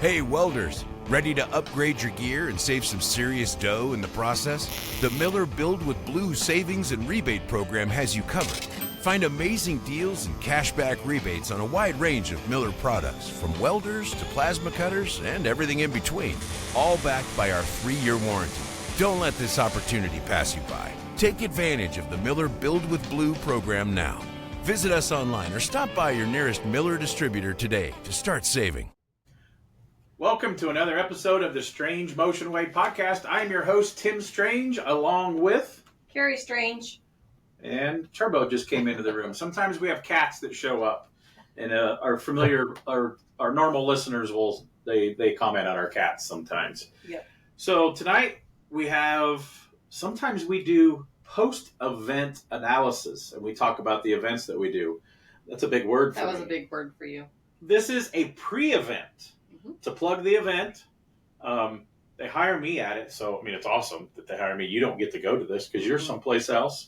Hey welders, ready to upgrade your gear and save some serious dough in the process? The Miller Build with Blue Savings and Rebate Program has you covered. Find amazing deals and cashback rebates on a wide range of Miller products, from welders to plasma cutters and everything in between, all backed by our 3-year warranty. Don't let this opportunity pass you by. Take advantage of the Miller Build with Blue program now. Visit us online or stop by your nearest Miller distributor today to start saving. Welcome to another episode of the Strange Motion Way podcast. I am your host, Tim Strange, along with Carrie Strange. And Turbo just came into the room. Sometimes we have cats that show up, and our familiar, our normal listeners will they comment on our cats sometimes. Yep. So tonight sometimes we do post-event analysis, and we talk about the events that we do. That's a big word for me. That was a big word for you. This is a pre-event. To plug the event. They hire me at it, so I mean it's awesome that they hire me. You don't get to go to this because you're someplace else.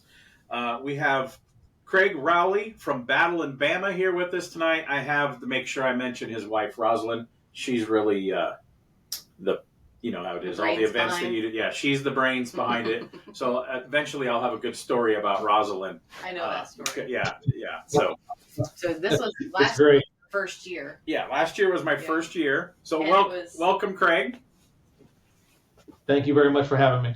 We have Craig Rowley from Battle in Bama here with us tonight. I have to make sure I mention his wife Rosalind. She's really you know how it is, all the events that you do. Yeah, she's the brains behind it. So eventually I'll have a good story about Rosalind. I know that story. Yeah. So this was first year. Yeah, last year was my first year. So welcome, Craig. Thank you very much for having me.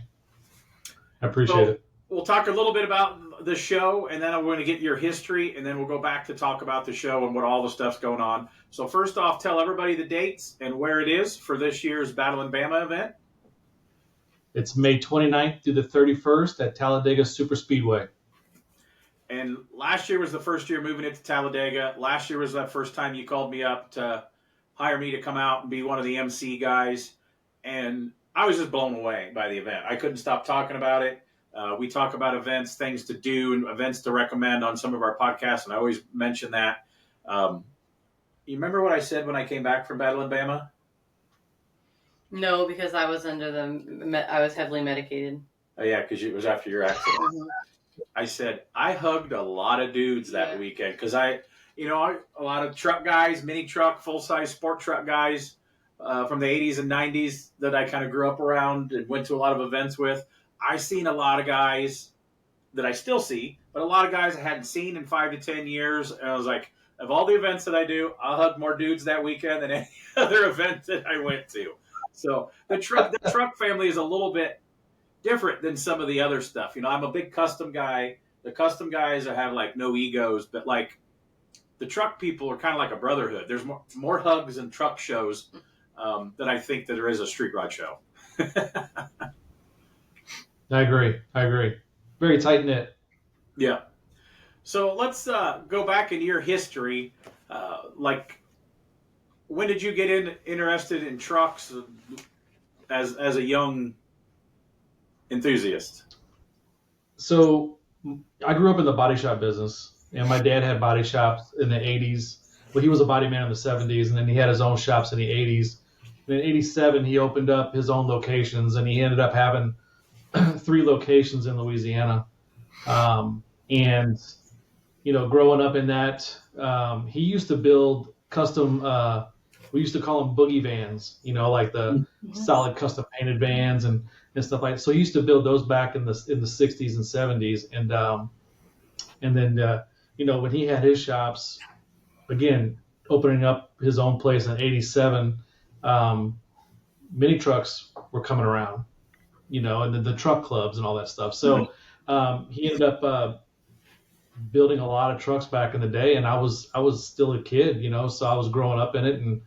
I appreciate it. We'll talk a little bit about the show, and then I'm going to get your history, and then we'll go back to talk about the show and what all the stuff's going on. So first off, tell everybody the dates and where it is for this year's Battle in Bama event. It's May 29th through the 31st at Talladega Super Speedway. And last year was the first year moving it to Talladega. Last year was that first time you called me up to hire me to come out and be one of the MC guys. And I was just blown away by the event. I couldn't stop talking about it. We talk about events, things to do, and events to recommend on some of our podcasts, and I always mention that. You remember what I said when I came back from Battle in Bama? No, because I was I was heavily medicated. Oh, yeah, because it was after your accident. Mm-hmm. I said, I hugged a lot of dudes that weekend because a lot of truck guys, mini truck, full-size sport truck guys from the 80s and 90s that I kind of grew up around and went to a lot of events with. I seen a lot of guys that I still see, but a lot of guys I hadn't seen in 5 to 10 years. And I was like, of all the events that I do, I'll hug more dudes that weekend than any other event that I went to. So the truck family is a little bit different than some of the other stuff. You know, I'm a big custom guy. The custom guys have like no egos, but like the truck people are kind of like a brotherhood. There's more hugs and truck shows than I think that there is a street rod show. I agree. Very tight knit. Yeah. So let's go back in your history. Like, when did you get interested in trucks as a young enthusiast? So I grew up in the body shop business, and my dad had body shops in the 80s. Well, he was a body man in the 70s, and then he had his own shops in the 80s. And in 87, he opened up his own locations, and he ended up having 3 locations in Louisiana. And, you know, growing up in that, he used to build custom, we used to call them boogie vans, you know, like the solid custom painted vans and stuff like that. So he used to build those back in the 60s and 70s. And then, you know, when he had his shops, again, opening up his own place in 87, mini trucks were coming around, you know, and the truck clubs and all that stuff. So he ended up building a lot of trucks back in the day, and I was still a kid, you know, so I was growing up in it and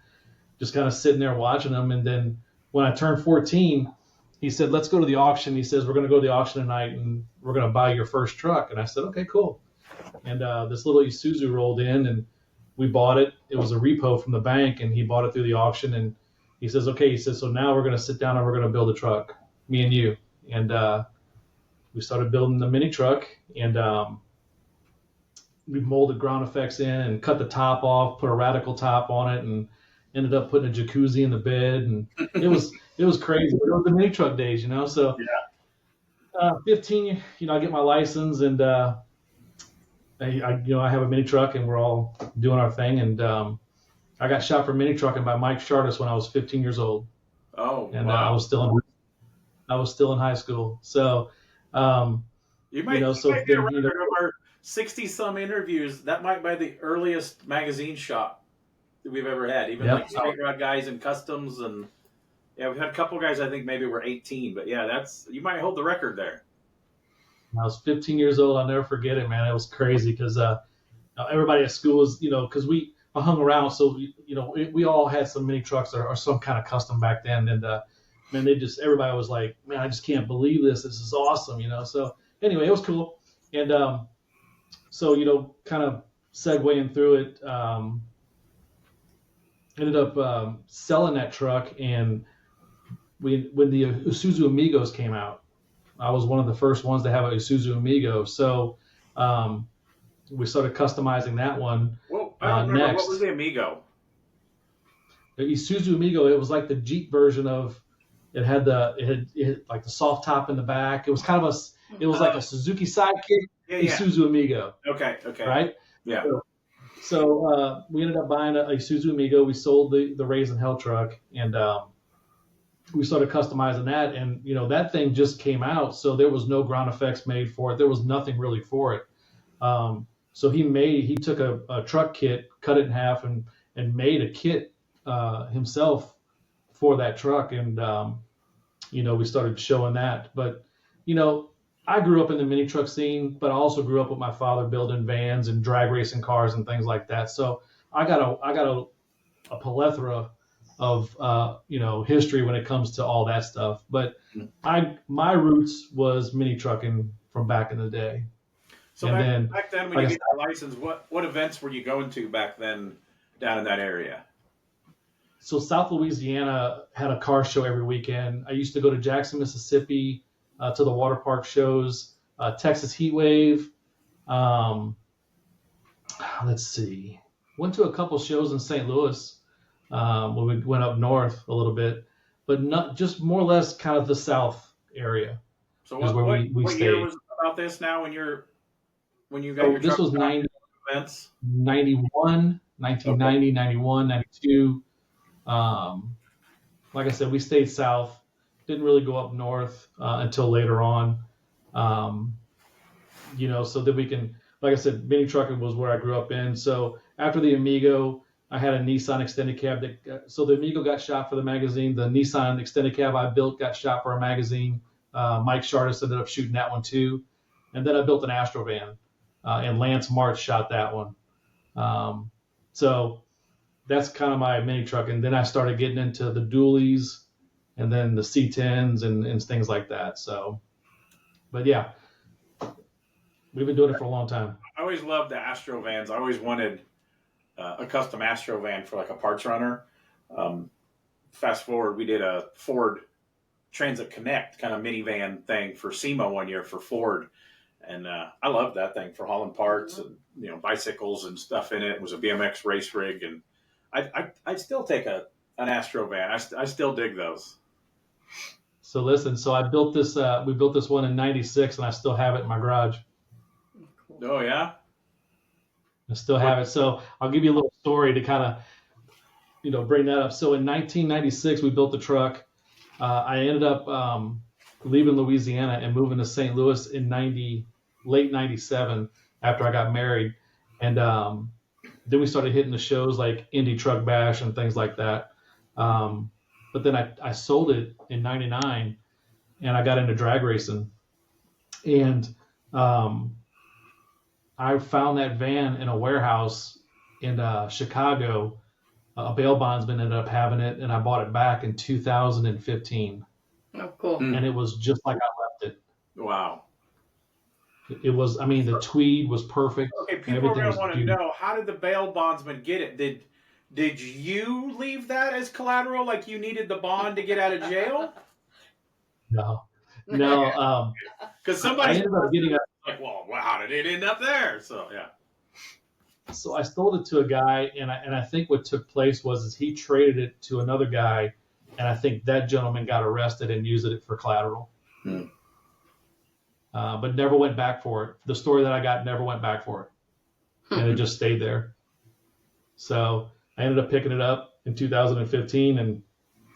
just kind of sitting there watching them. And then when I turned 14, he said, let's go to the auction. He says, we're going to go to the auction tonight, and we're going to buy your first truck. And I said, okay, cool. And this little Isuzu rolled in, and we bought it. It was a repo from the bank, and he bought it through the auction. And he says, okay, he says, so now we're going to sit down and we're going to build a truck, me and you. And we started building the mini truck, and we molded ground effects in and cut the top off, put a radical top on it, and ended up putting a jacuzzi in the bed. And it was crazy. It was the mini truck days, you know. So 15, you know, I get my license, and I have a mini truck, and we're all doing our thing. And I got shot for mini trucking by Mike Chartis when I was 15 years old, Oh, and wow. I was still in high school. So, You you know, so might get a then, record of our 60-some interviews. That might be the earliest magazine shop that we've ever had. Even yep. like straight rod guys in customs, and yeah, we've had a couple guys I think maybe were 18, but yeah, you might hold the record there. I was 15 years old. I'll never forget it, man. It was crazy because everybody at school was, because we hung around, so we all had some mini trucks or some kind of custom back then, and man, everybody was like, man, I just can't believe this. This is awesome, So anyway, it was cool, and so kind of segueing through it, ended up selling that truck, and when the Isuzu Amigos came out, I was one of the first ones to have a Isuzu Amigo, so we started customizing that one. Well, I don't remember. Next. What was the Amigo? The Isuzu Amigo, it was like the Jeep version of. It had like the soft top in the back. It was kind of it was like a Suzuki Sidekick, Isuzu Amigo. Okay. Right? Yeah. So we ended up buying a Isuzu Amigo. We sold the Raising Hell truck, and we started customizing that. And that thing just came out, so there was no ground effects made for it. There was nothing really for it. So he took a truck kit, cut it in half, and made a kit himself for that truck, and we started showing that. But I grew up in the mini truck scene, but I also grew up with my father building vans and drag racing cars and things like that. So I got a plethora of history when it comes to all that stuff. But my roots was mini trucking from back in the day. So back then, when you get your license, what events were you going to back then down in that area? So South Louisiana had a car show every weekend. I used to go to Jackson, Mississippi, to the water park shows, Texas Heat Wave. Let's see. Went to a couple shows in St. Louis when we went up north a little bit, but not just more or less kind of the South area. So what year was about this now when you got your truck? This was 90, events? 91, 1990, 91, 92. Like I said, we stayed south, didn't really go up north until later on. So that we can, like I said, mini trucking was where I grew up in. So after the Amigo, I had a Nissan extended cab. So the Amigo got shot for the magazine. The Nissan extended cab I built got shot for a magazine. Mike Chartis ended up shooting that one too. And then I built an Astrovan, and Lance March shot that one. So that's kind of my mini truck. And then I started getting into the dualies and then the C10s and things like that. So, but yeah, we've been doing it for a long time. I always loved the Astrovans. I always wanted a custom Astrovan for like a parts runner. Fast forward, we did a Ford Transit Connect kind of minivan thing for SEMA one year for Ford. And I loved that thing for hauling parts and bicycles and stuff in it. It was a BMX race rig, and I'd still take an Astrovan. I still dig those. So listen, I built this. We built this one in '96, and I still have it in my garage. Cool. Oh yeah, I still have it. So I'll give you a little story to kind of bring that up. So in 1996, we built the truck. I ended up leaving Louisiana and moving to St. Louis in late '97 after I got married, and then we started hitting the shows like Indy Truck Bash and things like that. But then I sold it in '99, and I got into drag racing, and I found that van in a warehouse in Chicago. A bail bondsman ended up having it, and I bought it back in 2015. Oh, cool. And it was just like I left it. Wow. It was, the tweed was perfect. Okay, people are going to want to know, how did the bail bondsman get it? Did you leave that as collateral, like you needed the bond to get out of jail? No. Because somebody ended up getting like, well, how did it end up there? So yeah. So I sold it to a guy, and I think what took place was he traded it to another guy, and I think that gentleman got arrested and used it for collateral. But never went back for it. The story that I got never went back for it, and it just stayed there. So I ended up picking it up in 2015, and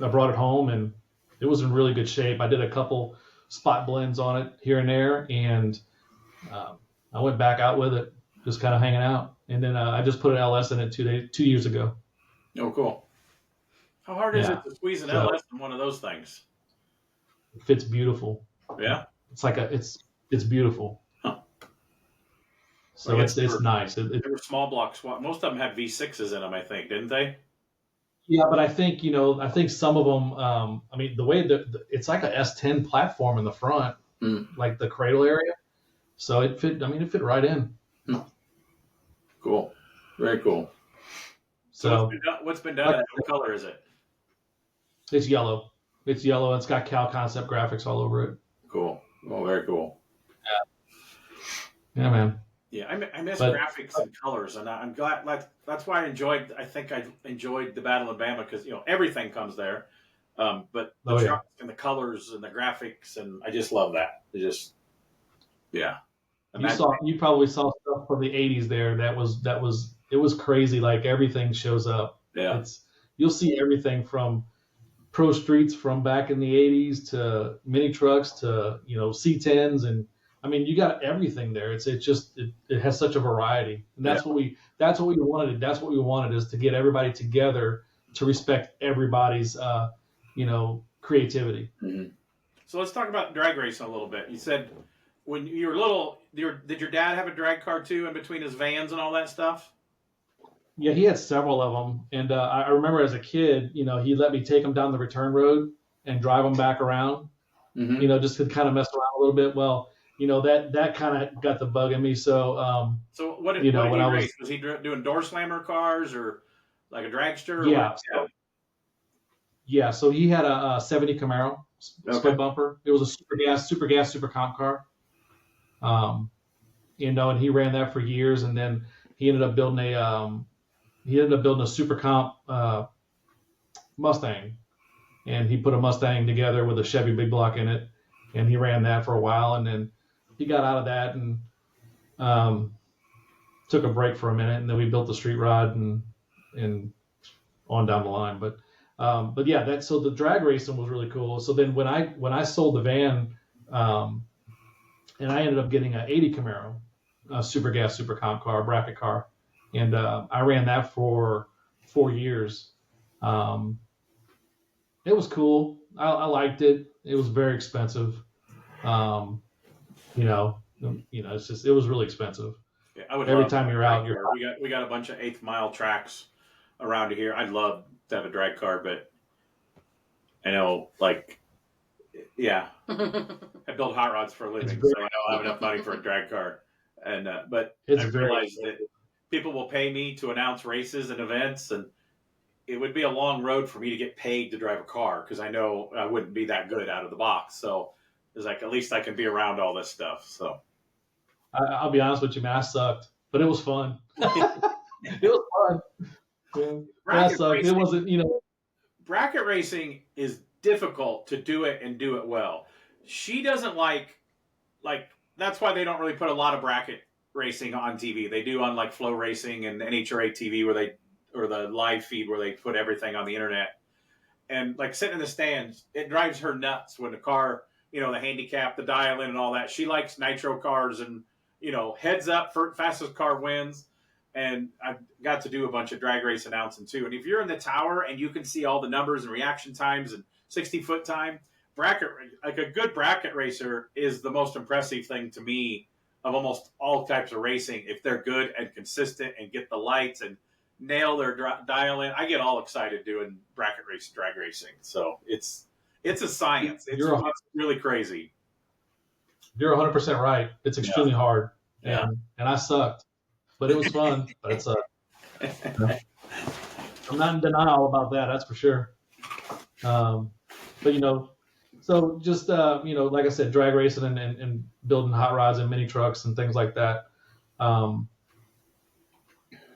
I brought it home, and it was in really good shape. I did a couple spot blends on it here and there, and I went back out with it, just kind of hanging out. And then I just put an LS in it 2 years ago. Oh, cool. How hard is it to squeeze an LS in one of those things? It fits beautiful. Yeah. It's like it's beautiful. Huh. So it's nice. They were small block swap. Most of them had V6s in them, I think, didn't they? Yeah, but I think some of them. I mean, the way it's like a S10 platform in the front, like the cradle area. So it fit. I mean, it fit right in. Cool. Very cool. So what's been done? What color is it? It's yellow. It's yellow. It's got Cal Concept graphics all over it. Cool. Oh, very cool. Yeah, man. Yeah, I miss graphics and colors, and I'm glad. That's why I enjoyed the Battle of Bama, because everything comes there, but the trucks and the colors and the graphics, and I just love that. You probably saw stuff from the '80s there. It was crazy. Like everything shows up. Yeah. You'll see everything from pro streets from back in the '80s to mini trucks to C10s, and I mean, you got everything there. It has such a variety, and that's what we wanted. That's what we wanted, is to get everybody together to respect everybody's creativity. Mm-hmm. So let's talk about drag racing a little bit. You said when you were little, did your dad have a drag car too, in between his vans and all that stuff? Yeah, he had several of them, and I remember as a kid, he let me take them down the return road and drive them back around. Mm-hmm. Just to kind of mess around a little bit. Well, that kind of got the bug in me. So, so what did he race? Was he doing door slammer cars or like a dragster? Yeah. So he had a 70 Camaro split bumper. It was a super gas, super comp car. And he ran that for years, and then he ended up building a super comp Mustang, and he put a Mustang together with a Chevy big block in it, and he ran that for a while, and then he got out of that and took a break for a minute, and then we built the street rod and on down the line. But yeah, so the drag racing was really cool. So then when I sold the van, and I ended up getting an 80 Camaro, a super gas, super comp car, bracket car, and I ran that for 4 years. It was cool. I liked it. It was very expensive. It was really expensive. Yeah, I would every time you're out. We got a bunch of 8th mile tracks around here. I'd love to have a drag car, but I know, I build hot rods for a living, so I don't have enough money for a drag car. And but I realized that people will pay me to announce races and events, and it would be a long road for me to get paid to drive a car, because I know I wouldn't be that good out of the box. So it's like, at least I can be around all this stuff. So I'll be honest with you, man, I sucked, but it was fun. It was fun. Yeah. It wasn't, Bracket racing is difficult to do it and do it well. She doesn't like that's why they don't really put a lot of bracket racing on TV. They do on like Flow Racing and NHRA TV, or the live feed where they put everything on the internet. And like sitting in the stands, it drives her nuts when the car, the handicap, the dial in and all that. She likes nitro cars and, heads up, fastest car wins. And I've got to do a bunch of drag race announcing too. And if you're in the tower and you can see all the numbers and reaction times and 60-foot time, a good bracket racer is the most impressive thing to me of almost all types of racing. If they're good and consistent and get the lights and nail their dial in, I get all excited doing drag racing. So it's a science. It's really crazy. You're 100% right. It's extremely hard. Yeah. And I sucked, but it was fun. But it sucked. I'm not in denial about that. That's for sure. But so just like I said, drag racing and building hot rods and mini trucks and things like that. Then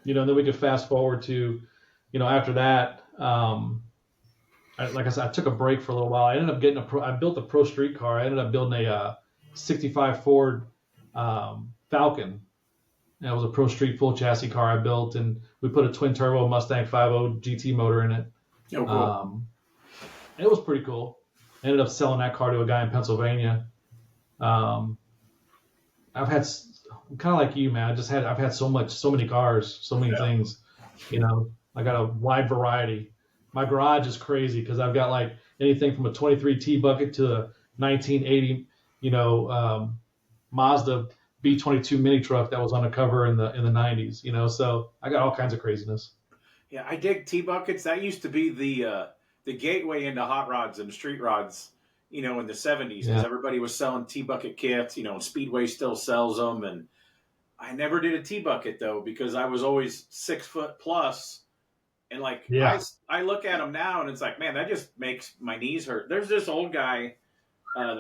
we could fast forward to, after that, like I said, I took a break for a little while. I ended up I built a pro street car. I ended up building a 65 Ford Falcon. That was a pro street full chassis car I built, and We put a twin turbo Mustang 5.0 GT motor in it. Oh, cool. It was pretty cool. Ended up selling that car to a guy in Pennsylvania. I'm kind of like you, man. I've had so many cars, so many things. You know, I got a wide variety. My garage is crazy because I've got like anything from a 23 T bucket to a 1980, Mazda B22 mini truck that was on a cover in the 90s. You know, so I got all kinds of craziness. Yeah, I dig T-buckets. That used to be the gateway into hot rods and street rods, in the 70s, because everybody was selling T-bucket kits. Speedway still sells them, and I never did a T-bucket though because I was always 6 foot plus, and I look at them now and it's like, man, that just makes my knees hurt. There's this old guy,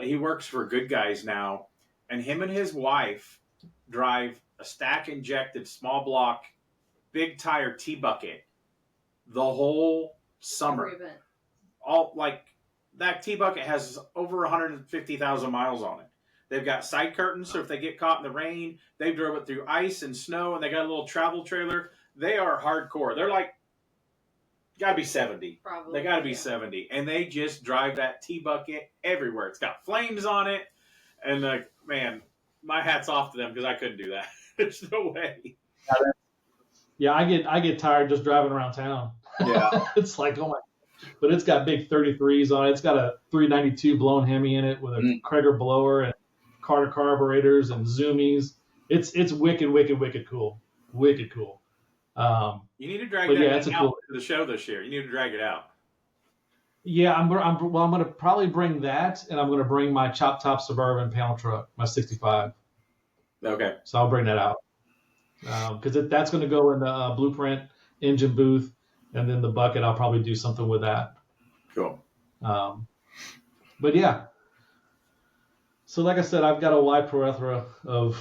he works for Good Guys now, and him and his wife drive a stack injected small block, big tire T-bucket the whole summer. All that T-bucket has over 150,000 miles on it. They've got side curtains, so if they get caught in the rain, they drove it through ice and snow, and they got a little travel trailer. They are hardcore. They're got to be 70. Probably. They got to be 70. And they just drive that T-bucket everywhere. It's got flames on it. And, man, my hat's off to them because I couldn't do that. There's no way. Yeah, I get tired just driving around town. Yeah. It's like, oh my. But it's got big 33s on it. It's got a 392 blown Hemi in it with a Craig blower and Carter carburetors and zoomies. It's wicked, wicked, wicked cool. Wicked cool. You need to drag that out to the show this year. You need to drag it out. Yeah, I'm going to probably bring that, and I'm going to bring my chop top Suburban panel truck, my 65. Okay. So I'll bring that out because that's going to go in the Blueprint engine booth, and then the bucket I'll probably do something with that. Cool. But yeah. So like I said, I've got a wide plethora of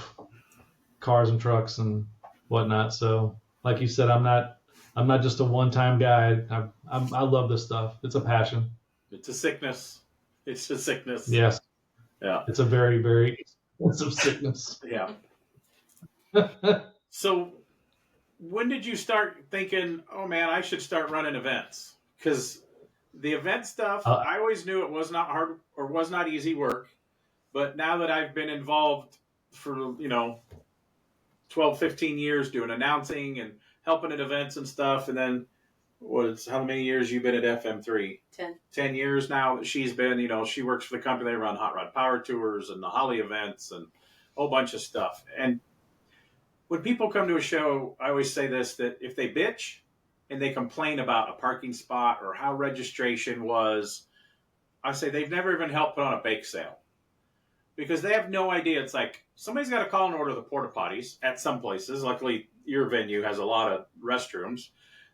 cars and trucks and whatnot. So like you said, I'm not just a one-time guy. I love this stuff. It's a passion. It's a sickness. It's a sickness. Yes. Yeah. It's a very, very expensive sickness. Yeah. So when did you start thinking, oh man, I should start running events? Because the event stuff, I always knew it was not hard or was not easy work. But now that I've been involved for, 12, 15 years doing announcing and helping at events and stuff, and then how many years you been at FM3? 10 years now that she's been, she works for the company. They run Hot Rod Power Tours and the Holly events and a whole bunch of stuff. And when people come to a show, I always say this, that if they bitch and they complain about a parking spot or how registration was, I say they've never even helped put on a bake sale. Because they have no idea. It's like somebody's got to call and order the porta potties at some places. Luckily, your venue has a lot of restrooms.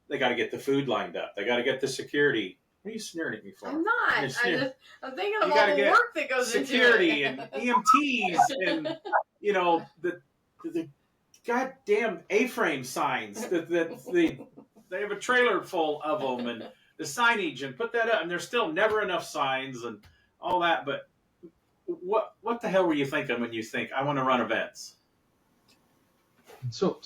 They got to get the food lined up. They got to get the security. What are you sneering at me for? I'm not. I'm thinking of all the work that goes into it. Security and EMTs and the goddamn A-frame signs that they have a trailer full of them and the signage and put that up, and there's still never enough signs and all that. But what the hell were you thinking when you think I want to run events? So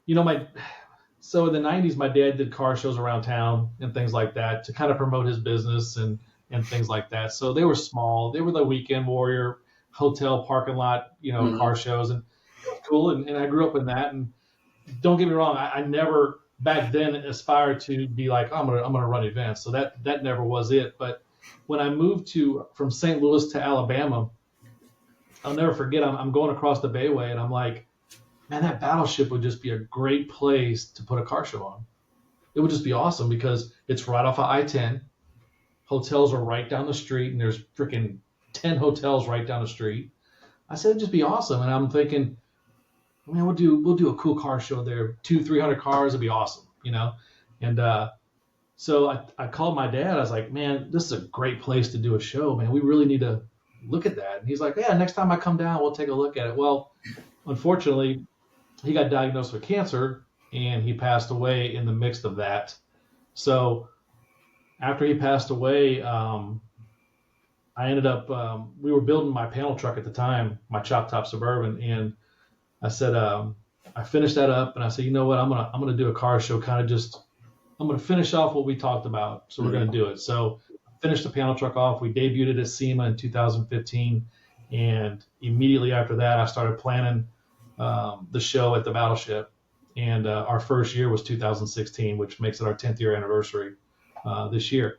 in the 90s, my dad did car shows around town and things like that to kind of promote his business and things like that. So they were small. They were the Weekend Warrior hotel parking lot, car shows, and it was cool. And I grew up in that. And don't get me wrong, I never back then aspired to be like, I'm gonna run events. So that never was it. But when I moved from St. Louis to Alabama, I'll never forget. I'm going across the Bayway, and I'm like, man, that Battleship would just be a great place to put a car show on. It would just be awesome because it's right off of I-10. Hotels are right down the street, and there's freaking 10 hotels right down the street. I said it'd just be awesome, and I'm thinking, man, we'll do a cool car show there. 200-300 cars, it'd be awesome, And so I called my dad. I was like, man, this is a great place to do a show, man. We really need to look at that. And he's like, yeah, next time I come down, we'll take a look at it. Well, unfortunately, he got diagnosed with cancer, and he passed away in the midst of that. So after he passed away, I ended up, we were building my panel truck at the time, my chop top Suburban. And I said, I finished that up, and I said, you know what, I'm gonna do a car show, kind of just I'm gonna finish off what we talked about, so we're gonna do it. So I finished the panel truck off. We debuted it at SEMA in 2015, and immediately after that, I started planning the show at the Battleship. And our first year was 2016, which makes it our 10th year anniversary this year.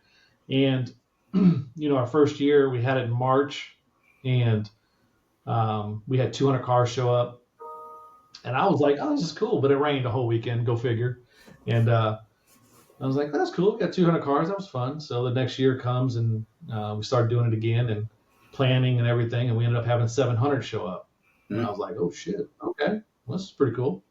And our first year we had it in March, and we had 200 cars show up. And I was like, oh, this is cool. But it rained the whole weekend, go figure. And I was like, that's cool. We got 200 cars. That was fun. So the next year comes, and we started doing it again and planning and everything. And we ended up having 700 show up. And I was like, oh, shit. Okay. Well, this is pretty cool.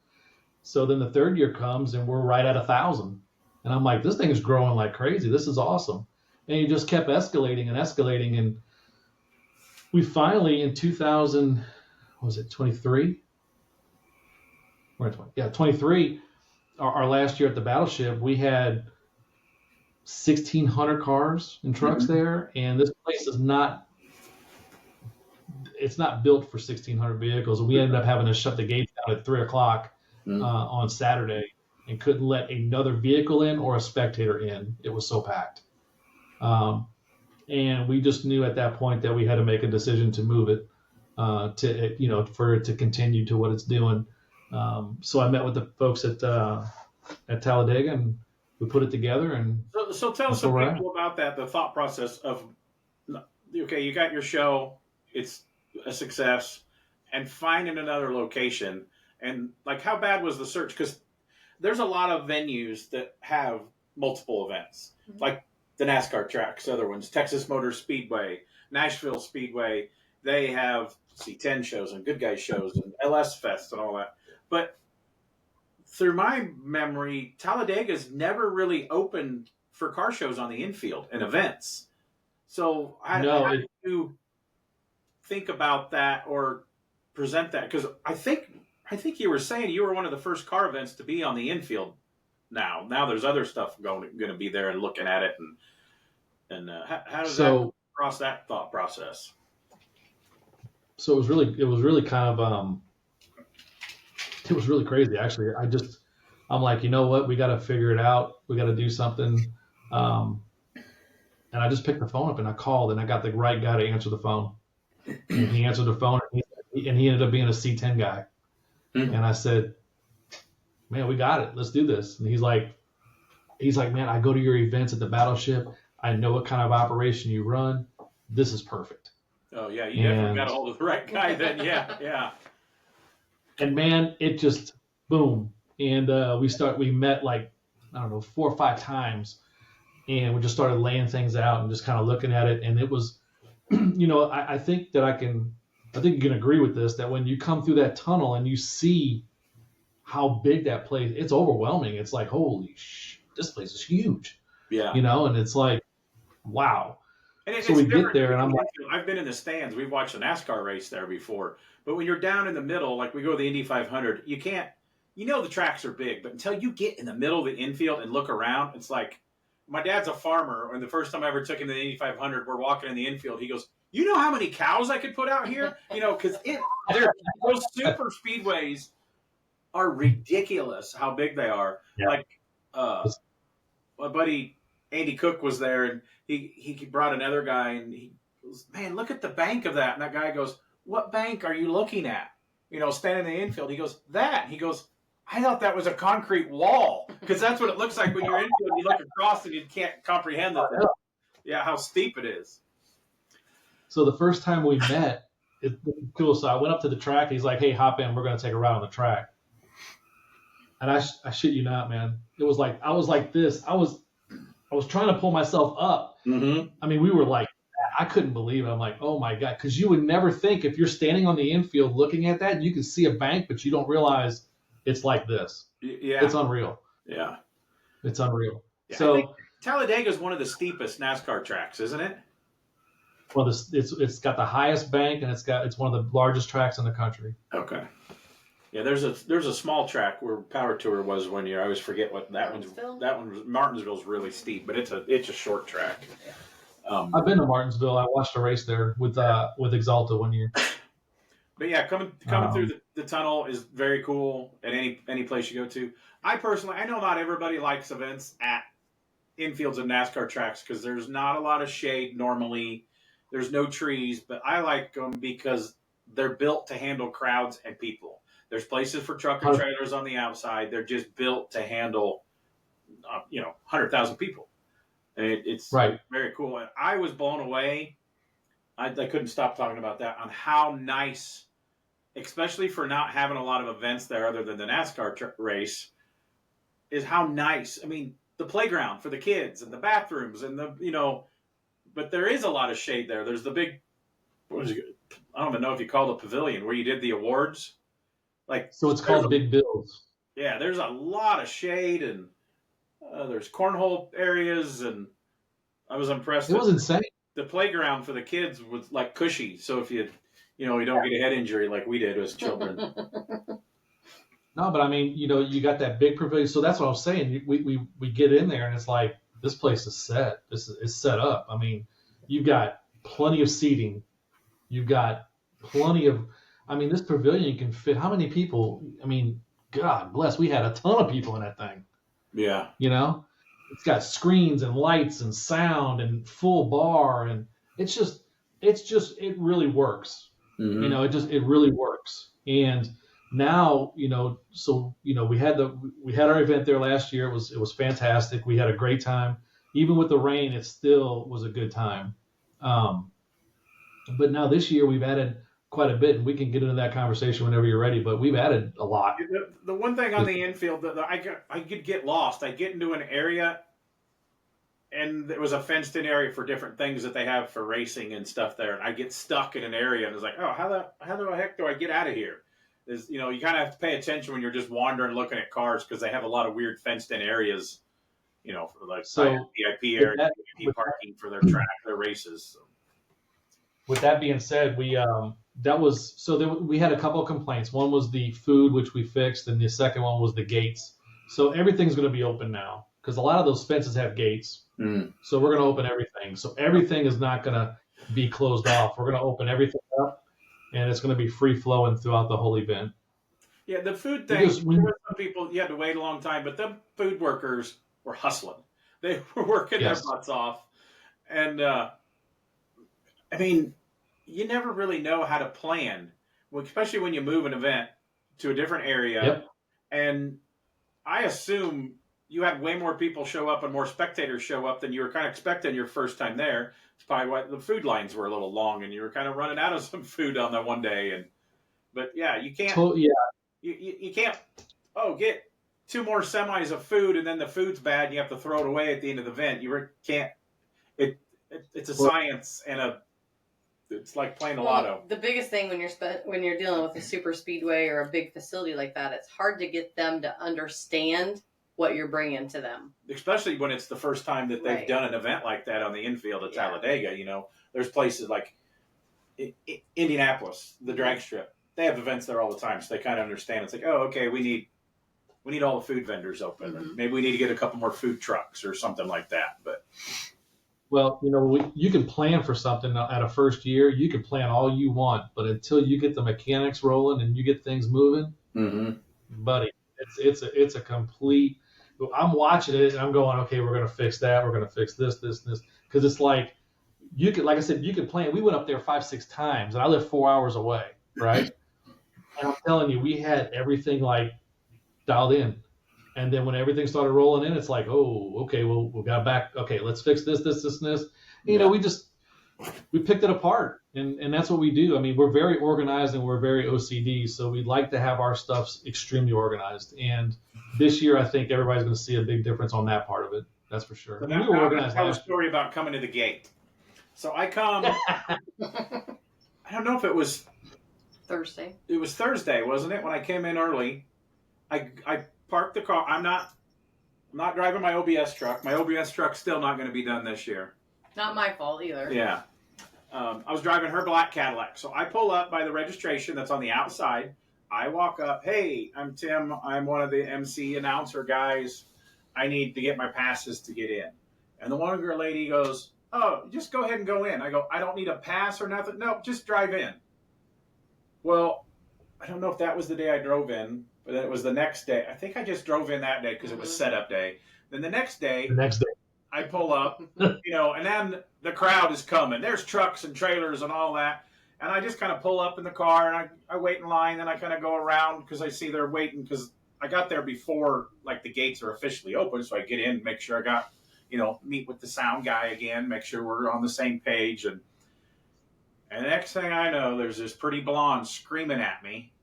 So then the third year comes, and we're right at 1,000. And I'm like, this thing is growing like crazy. This is awesome. And it just kept escalating and escalating. And we finally, in 2000, what was it, 23? We're at 20. Yeah, 23, our last year at the Battleship, we had 1,600 cars and trucks there. And this place is it's not built for 1,600 vehicles. We ended up having to shut the gates down at 3 o'clock on Saturday, and couldn't let another vehicle in or a spectator in. It was so packed. And we just knew at that point that we had to make a decision to move it for it to continue to what it's doing. So I met with the folks at Talladega, and we put it together. And so tell us some people about that, the thought process of, okay, you got your show, it's a success, and finding another location. And like, how bad was the search? Because there's a lot of venues that have multiple events, like the NASCAR tracks, other ones, Texas Motor Speedway, Nashville Speedway. They have C10 shows and Good Guys shows and LS Fest and all that. But through my memory, Talladega's never really opened for car shows on the infield and events. So how do you think about that or present that? Because I think you were saying you were one of the first car events to be on the infield. Now there's other stuff going to be there and looking at it, and how does that cross that thought process? So it was really kind of it was really crazy, actually. I'm like, you know what, we got to figure it out. We got to do something. And I just picked the phone up and I called, and I got the right guy to answer the phone. And he answered the phone, and he ended up being a C10 guy. And I said, man, we got it. Let's do this. And he's like, man, I go to your events at the Battleship. I know what kind of operation you run. This is perfect. Oh yeah, you definitely got a hold of the right guy then. Yeah. And man, it just boom. And we met like, I don't know, 4 or 5 times, and we just started laying things out and just kind of looking at it. And it was, I think you can agree with this, that when you come through that tunnel and you see how big that place, it's overwhelming. It's like, holy this place is huge. Yeah. And it's like, wow. And so we get there, and I'm like, I've been in the stands. We've watched a NASCAR race there before. But when you're down in the middle, like we go to the Indy 500, you can't, the tracks are big, but until you get in the middle of the infield and look around, it's like, my dad's a farmer, and the first time I ever took him to the Indy 500, we're walking in the infield. He goes, you know how many cows I could put out here? Because those super speedways are ridiculous how big they are. Yeah. Like, my buddy Andy Cook was there, and he brought another guy, and he goes, man, look at the bank of that. And that guy goes, what bank are you looking at? Standing in the infield. He goes, that. He goes, I thought that was a concrete wall, because that's what it looks like when you're infield. You look across and you can't comprehend that. Yeah, how steep it is. So the first time we met, it's cool. So I went up to the track. He's like, hey, hop in. We're going to take a ride on the track. And I shit you not, man. It was like, I was like this. I was trying to pull myself up. Mm-hmm. I mean, we were like, I couldn't believe it. I'm like, oh my God. Because you would never think, if you're standing on the infield looking at that, you can see a bank, but you don't realize it's like this. Yeah. It's unreal. Yeah. It's unreal. Yeah, so I think Talladega is one of the steepest NASCAR tracks, isn't it? Well, it's got the highest bank, and it's one of the largest tracks in the country. Okay. Yeah, there's a small track where Power Tour was one year. I always forget what that one was. Martinsville's really steep, but it's a short track. I've been to Martinsville. I watched a race there with Exalta one year. But yeah, coming through the tunnel is very cool at any place you go to. I know not everybody likes events at infields of NASCAR tracks because there's not a lot of shade normally. There's no trees, but I like them because they're built to handle crowds and people. There's places for truck and trailers on the outside. They're just built to handle, 100,000 people. And it's Right. very cool. And I was blown away. I couldn't stop talking about that on how nice, especially for not having a lot of events there other than the NASCAR race, is how nice. I mean, the playground for the kids and the bathrooms and but there is a lot of shade there. There's the big, I don't even know if you call it a pavilion where you did the awards. So it's called Big Bills. Yeah, there's a lot of shade and there's cornhole areas, and I was impressed. It was insane. The playground for the kids was like cushy, so if you don't get a head injury like we did as children. No, but I mean, you got that big pavilion. So that's what I was saying. We get in there and it's like, this place is set. It's set up. I mean, you've got plenty of seating. You've got plenty of, this pavilion can fit how many people? I mean, God bless, we had a ton of people in that thing. Yeah. It's got screens and lights and sound and full bar, and it really works. Mm-hmm. It really works. And now, we had our event there last year. It was fantastic. We had a great time. Even with the rain, it still was a good time. But now this year we've added quite a bit, and we can get into that conversation whenever you're ready, but we've added a lot. The one thing on the infield that I could get lost. I get into an area, and there was a fenced-in area for different things that they have for racing and stuff there, and I get stuck in an area, and it's like, oh, how the heck do I get out of here? You kind of have to pay attention when you're just wandering looking at cars because they have a lot of weird fenced-in areas, for like VIP area, VIP parking for their track, their races. So. With that being said, we had a couple of complaints. One was the food, which we fixed, and the second one was the gates. So everything's going to be open now because a lot of those fences have gates. Mm. So we're going to open everything. So everything is not going to be closed off. We're going to open everything up, and it's going to be free flowing throughout the whole event. Yeah, the food thing. There were some people you had to wait a long time, but the food workers were hustling. They were working their butts off, and you never really know how to plan, especially when you move an event to a different area. Yep. And I assume you had way more people show up and more spectators show up than you were kind of expecting your first time there. It's probably why the food lines were a little long and you were kind of running out of some food on that one day. But yeah, you can't. You can't. Get 2 more semis of food and then the food's bad and you have to throw it away at the end of the event. You can't. It's a science and it's like playing the lotto. The biggest thing when you're dealing with a super speedway or a big facility like that, it's hard to get them to understand what you're bringing to them. Especially when it's the first time that they've done an event like that on the infield at Talladega. There's places like Indianapolis, the drag strip. They have events there all the time, so they kind of understand. It's like, oh, okay, we need all the food vendors open. Mm-hmm. And maybe we need to get a couple more food trucks or something like that. But well, you can plan for something at a first year. You can plan all you want, but until you get the mechanics rolling and you get things moving, buddy, it's a complete. I'm watching it and I'm going, okay, we're going to fix that. We're going to fix this, because it's like like I said, you could plan. We went up there 5-6 times, and I live 4 hours away, right? And I'm telling you, we had everything like dialed in. And then when everything started rolling in, it's like, oh, okay, well, we got back. Okay, let's fix this, and this. We picked it apart, and that's what we do. We're very organized and we're very OCD, so we'd like to have our stuff extremely organized. And this year, I think everybody's going to see a big difference on that part of it. That's for sure. So we were organized. Tell a story about coming to the gate. So I come. I don't know if it was Thursday. It was Thursday, wasn't it? When I came in early, I parked the car. I'm not driving my OBS truck. My OBS truck's still not going to be done this year. Not my fault either. Yeah. I was driving her black Cadillac. So I pull up by the registration that's on the outside. I walk up. Hey, I'm Tim. I'm one of the MC announcer guys. I need to get my passes to get in. And the one girl lady goes, oh, just go ahead and go in. I go, I don't need a pass or nothing. No, just drive in. Well, I don't know if that was the day I drove in, but then it was the next day. I think I just drove in that day because it was setup day. Then the next day, I pull up, and then the crowd is coming. There's trucks and trailers and all that. And I just kind of pull up in the car and I wait in line. Then I kind of go around because I see they're waiting because I got there before like the gates are officially open. So I get in, make sure I got, meet with the sound guy again, make sure we're on the same page. And the next thing I know, there's this pretty blonde screaming at me.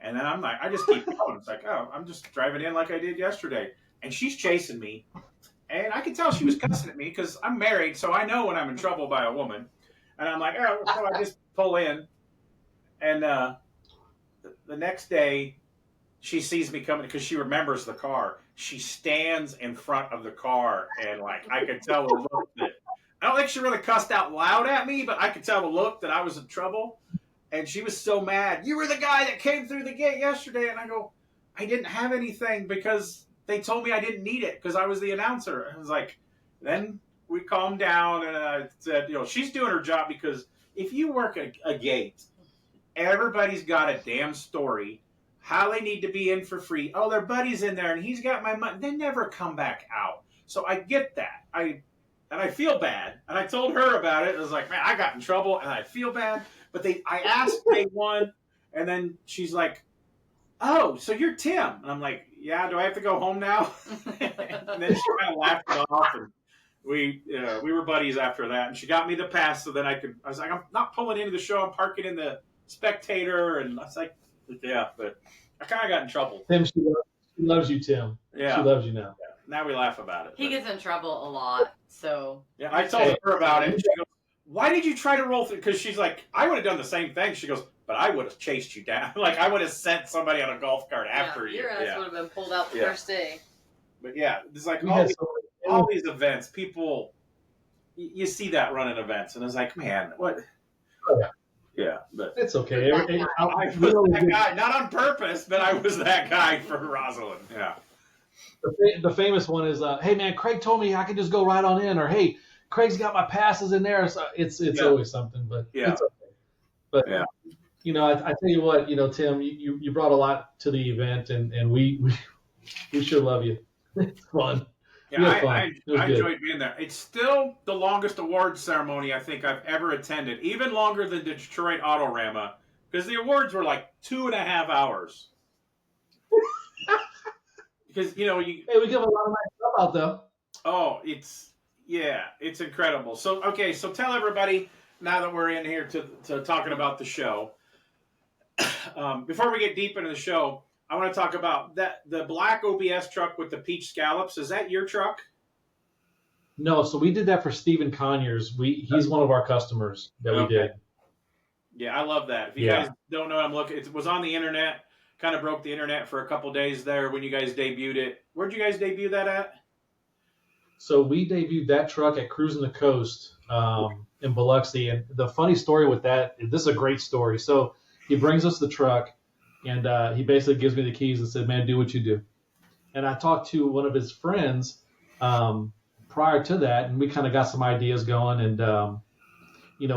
And then I'm like, I just keep going. It's like, oh, I'm just driving in like I did yesterday. And she's chasing me. And I could tell she was cussing at me because I'm married, so I know when I'm in trouble by a woman. And I'm like, oh, so I just pull in. And the next day, she sees me coming because she remembers the car. She stands in front of the car, and like I could tell the look that I don't think she really cussed out loud at me, but I could tell the look that I was in trouble. And she was so mad. You were the guy that came through the gate yesterday. And I go, I didn't have anything because they told me I didn't need it because I was the announcer. I was like, then we calmed down and I said, she's doing her job because if you work a gate, everybody's got a damn story, how they need to be in for free. Oh, their buddy's in there and he's got my money. They never come back out. So I get that. And I feel bad. And I told her about it. I was like, man, I got in trouble and I feel bad. But I asked day one, and then she's like, oh, so you're Tim. And I'm like, yeah, do I have to go home now? And then she kind of laughed it off. And we were buddies after that. And she got me the pass so that I was like, I'm not pulling into the show. I'm parking in the spectator. And I was like, yeah, but I kind of got in trouble. Tim, she loves you, Tim. Yeah. She loves you now. Yeah. Now we laugh about it. He gets in trouble a lot, so. Yeah, I told her about it. And she goes, why did you try to roll through? Because she's like, I would have done the same thing. She goes, but I would have chased you down. Like, I would have sent somebody on a golf cart after you. Your ass would have been pulled out the first day. But yeah, it's like all these events, people, you see that running events. And it's like, man, what? Oh, yeah. Yeah, but it's okay. I was that guy, not on purpose, but I was that guy for Rosalind. Yeah. The famous one is, hey, man, Craig told me I could just go right on in. Or, hey, Craig's got my passes in there. So it's always something, but it's okay. But, I tell you what, Tim, you brought a lot to the event, and we sure love you. It's fun. Yeah, I enjoyed being there. It's still the longest awards ceremony I think I've ever attended, even longer than the Detroit Autorama, because the awards were like 2.5 hours. Because, hey, we give a lot of nice stuff out, though. Oh, it's incredible. So tell everybody, now that we're in here to talking about the show, before we get deep into the show, I want to talk about the black OBS truck with the peach scallops. Is that your truck? No, so we did that for Stephen Conyers. He's one of our customers that we did. Yeah, I love that. If you guys don't know, I'm looking. It was on the internet. Kind of broke the internet for a couple days there when you guys debuted it. Where'd you guys debut that at? So we debuted that truck at Cruising the Coast in Biloxi. And the funny story with that, this is a great story. So he brings us the truck, and he basically gives me the keys and said, man, do what you do. And I talked to one of his friends prior to that, and we kind of got some ideas going. And, we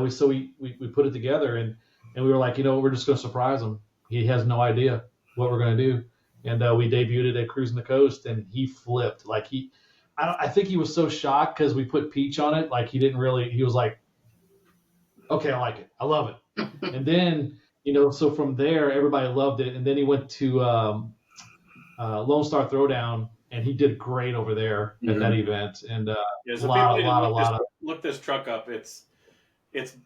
put it together, and we were like, we're just going to surprise him. He has no idea what we're going to do. And we debuted it at Cruising the Coast, and he flipped. Like I think he was so shocked because we put peach on it. Like he was like, okay, I like it. I love it. And then, so from there, everybody loved it. And then he went to Lone Star Throwdown, and he did great over there at that event. And look this truck up. It's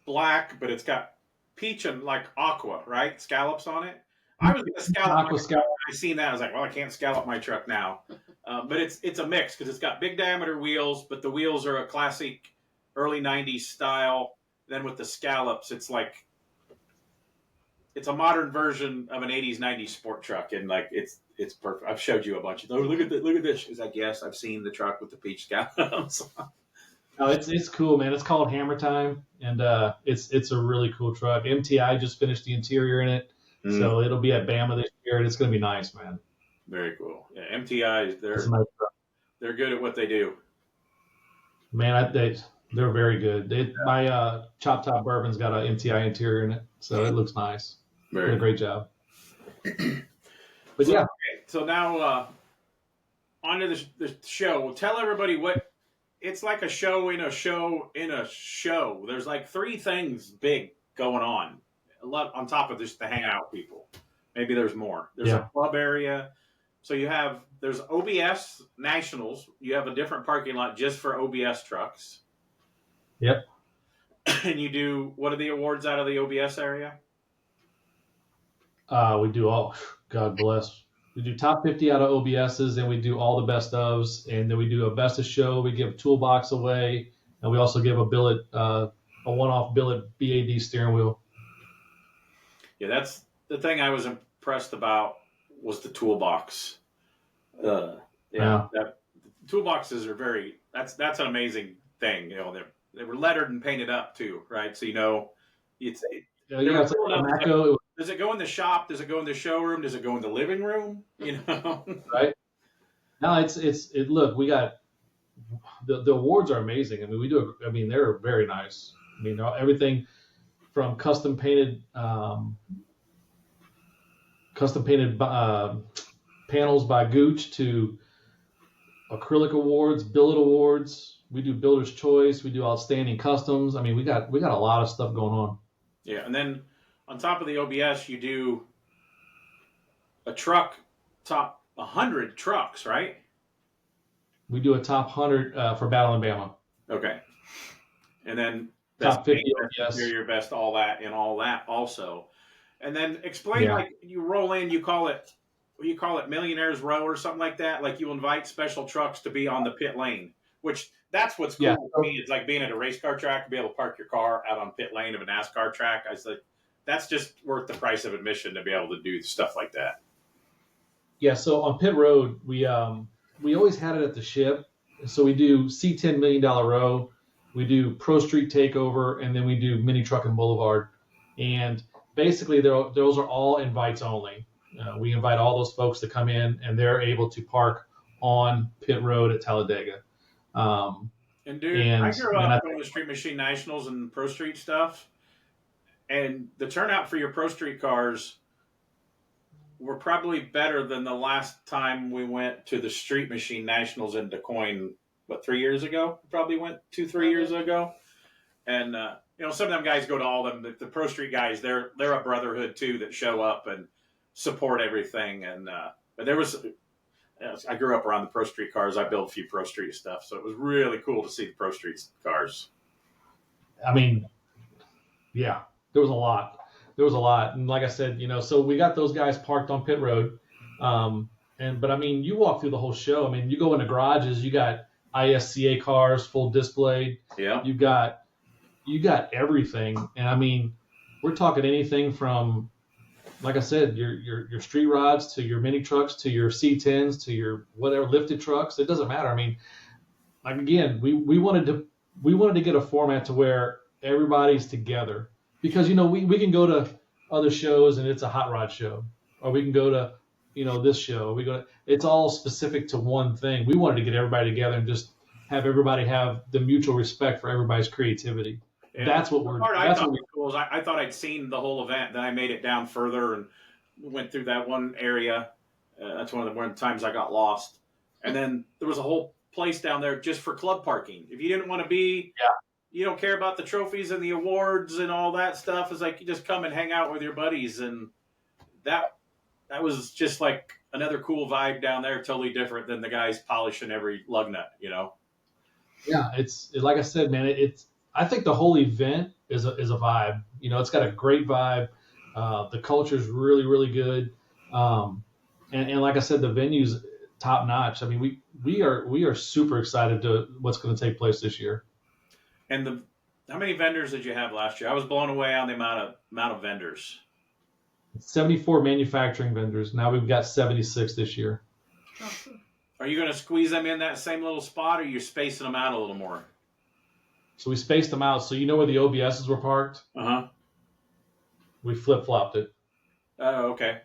black, but it's got peach and like aqua, right? Scallops on it. I was going to scallop. I seen that. I was like, well, I can't scallop my truck now. But it's a mix because it's got big diameter wheels, but the wheels are a classic early 90s style. Then with the scallops, it's like it's a modern version of an 80s, 90s sport truck. And like it's perfect. I've showed you a bunch of those. Look at this. She's like, yes, I've seen the truck with the peach scallops. No, it's cool, man. It's called Hammer Time, and it's a really cool truck. MTI just finished the interior in it, so it'll be at Bama this year, and it's going to be nice, man. Very cool. Yeah, MTI, they're good at what they do. Man, they're very good. My Chop Top Bourbon's got an MTI interior in it, so it looks nice. Did a great job. But yeah, So now on to the show. Tell everybody what it's like a show in a show in a show. There's like three things big going on. A lot on top of just the hangout people. Maybe there's more. There's a club area. So there's OBS Nationals. You have a different parking lot just for OBS trucks. Yep. And you do, what are the awards out of the OBS area? We do all, God bless. We do top 50 out of OBSs, and we do all the best ofs, and then we do a best of show. We give a toolbox away, and we also give a billet, a one-off billet BAD steering wheel. Yeah, that's the thing I was impressed about was the toolbox. Toolboxes are that's an amazing thing. You know, they were lettered and painted up too, right? So it's like, does it go in the shop? Does it go in the showroom? Does it go in the living room? You know, right? No, look, we got the awards are amazing. I mean, they're very nice. I mean, everything from custom painted panels by Gooch to acrylic awards, billet awards. We do builder's choice. We do outstanding customs. I mean, we got a lot of stuff going on. Yeah, and then on top of the OBS, you do a top 100 trucks, right? We do a top 100 for Battle in Bama. Okay, and then top 50 OBS. Your best, all that also. And then explain, like you roll in, you call it Millionaires Row or something like that. Like you invite special trucks to be on the pit lane, which that's what's cool to me. It's like being at a race car track, to be able to park your car out on pit lane of a NASCAR track. I was like, that's just worth the price of admission to be able to do stuff like that. Yeah. So on pit road, we always had it at the ship. So we do C10 $1 million row, we do Pro Street Takeover, and then we do Mini Truck and Boulevard. And basically, those are all invites only. We invite all those folks to come in, and they're able to park on pit road at Talladega. I grew up going to Street Machine Nationals and Pro Street stuff, and the turnout for your Pro Street cars were probably better than the last time we went to the Street Machine Nationals in DeCoin. 3 years ago? Probably went 2-3 years ago, and some of them guys go to all of them. The Pro Street guys, they're a brotherhood too that show up and support everything. And but there was, I grew up around the Pro Street cars. I built a few Pro Street stuff, so it was really cool to see the Pro Street cars. I mean, yeah, there was a lot. And like I said, so we got those guys parked on pit road. But I mean, you walk through the whole show. I mean, you go in the garages, you got ISCA cars, full displayed. Yeah. You got everything. And I mean, we're talking anything from, like I said, your street rods to your mini trucks to your C10s to your whatever lifted trucks. It doesn't matter. I mean, like again, we wanted to get a format to where everybody's together, because we can go to other shows and it's a hot rod show, or we can go to this show. It's all specific to one thing. We wanted to get everybody together and just have everybody have the mutual respect for everybody's creativity. Yeah. That's what we're. I thought I'd seen the whole event. Then I made it down further and went through that one area. That's one of the times I got lost. And then there was a whole place down there just for club parking. If you didn't want to be, you don't care about the trophies and the awards and all that stuff. It's like you just come and hang out with your buddies, and that was just like another cool vibe down there. Totally different than the guys polishing every lug nut. Yeah, it's like I said, man. I think the whole event is a vibe. It's got a great vibe. The culture is really, really good. And like I said, the venue's top notch. I mean, we are super excited to what's going to take place this year. And how many vendors did you have last year? I was blown away on the amount of vendors. 74 manufacturing vendors. Now we've got 76 this year. Awesome. Are you going to squeeze them in that same little spot, or are you spacing them out a little more? So we spaced them out. So where the OBSs were parked? Uh-huh. We flip-flopped it. Oh, okay.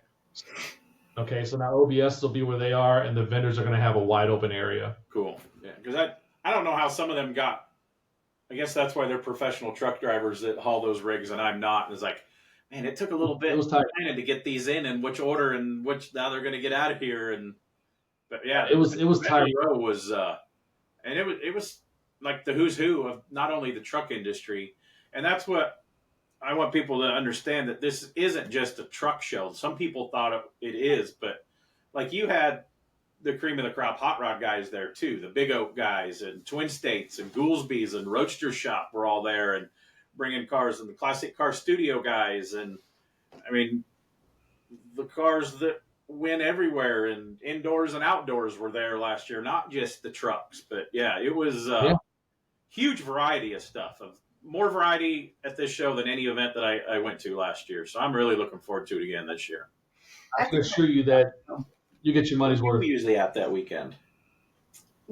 Okay, so now OBS will be where they are, and the vendors are going to have a wide open area. Cool. Yeah, because I don't know how some of them got. I guess that's why they're professional truck drivers that haul those rigs, and I'm not. And it's like, man, it took a little bit It was tight. to get these in which order and which now they're going to get out of here. But yeah, It was tight. Row was, and it was like the who's who of not only the truck industry, and that's what I want people to understand, that this isn't just a truck show. Some people thought it is, but like you had the cream of the crop hot rod guys there too, the Big Oak guys and Twin States and Goolsby's and Roadster Shop were all there and bringing cars, and the Classic Car Studio guys, and I mean the cars that win everywhere and indoors and outdoors were there last year, not just the trucks. But yeah, it was huge variety of stuff, of more variety at this show than any event that I went to last year. So I'm really looking forward to it again this year. I can assure you that you get your money's worth. We're usually at that weekend.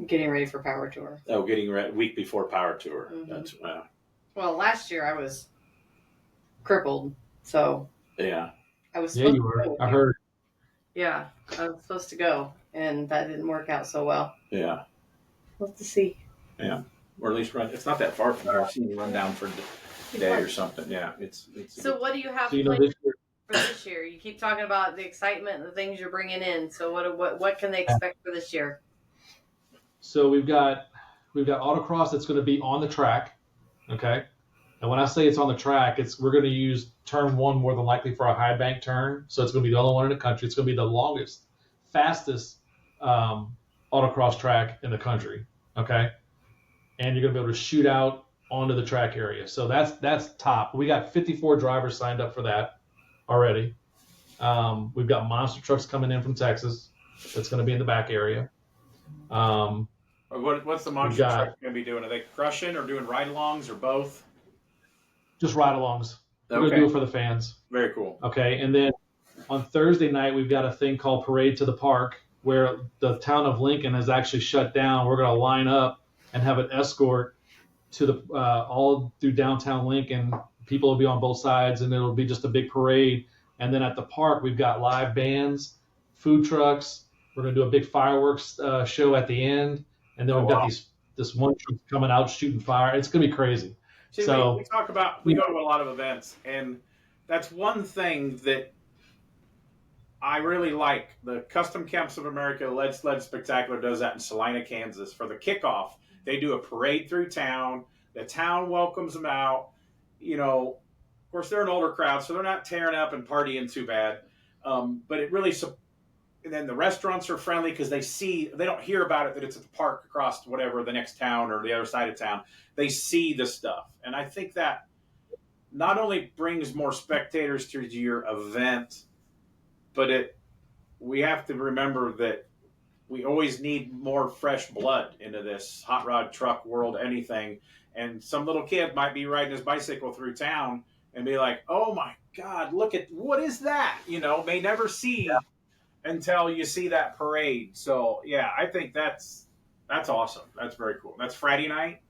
Getting ready for Power Tour. Oh, getting ready week before Power Tour. Mm-hmm. That's well, last year I was crippled, so yeah. I was. Yeah, you were. I heard. Yeah, I was supposed to go, and that didn't work out so well. Yeah. We'll have to see. Yeah, or at least run. It's not that far from here. I've seen you run down for a day or something. Yeah, it's. So what do you have So, planned this year, for this year? You keep talking about the excitement and the things you're bringing in. So what can they expect for this year? So we've got autocross that's going to be on the track, okay. And when I say it's on the track, we're going to use turn one more than likely for a high bank turn. So it's going to be the only one in the country. It's going to be the longest, fastest autocross track in the country, okay. And you're going to be able to shoot out onto the track area. So that's top. We got 54 drivers signed up for that already. We've got monster trucks coming in from Texas. That's going to be in the back area. What's the monster truck going to be doing? Are they crushing or doing ride-alongs or both? Just ride-alongs. We're going to do it for the fans. Very cool. Okay, and then on Thursday night, we've got a thing called Parade to the Park, where the town of Lincoln has actually shut down. We're going to line up and have an escort to the all through downtown Lincoln. People will be on both sides, and it'll be just a big parade. And then at the park, we've got live bands, food trucks. We're going to do a big fireworks show at the end. And then we've got this one truck coming out shooting fire. It's going to be crazy. See, so we go to a lot of events, and that's one thing that I really like. The Custom Camps of America Lead Sled Spectacular does that in Salina, Kansas. For the kickoff, they do a parade through town. The town welcomes them out. You know, of course, they're an older crowd, so they're not tearing up and partying too bad. But it really, and then the restaurants are friendly because they don't hear about it that it's at the park across whatever the next town or the other side of town. They see the stuff. And I think that not only brings more spectators to your event, but we have to remember that we always need more fresh blood into this hot rod truck world, anything. And some little kid might be riding his bicycle through town and be like, oh my God, look at, what is that? You know, may never see until you see that parade. So yeah, I think that's awesome. That's very cool. That's Friday night.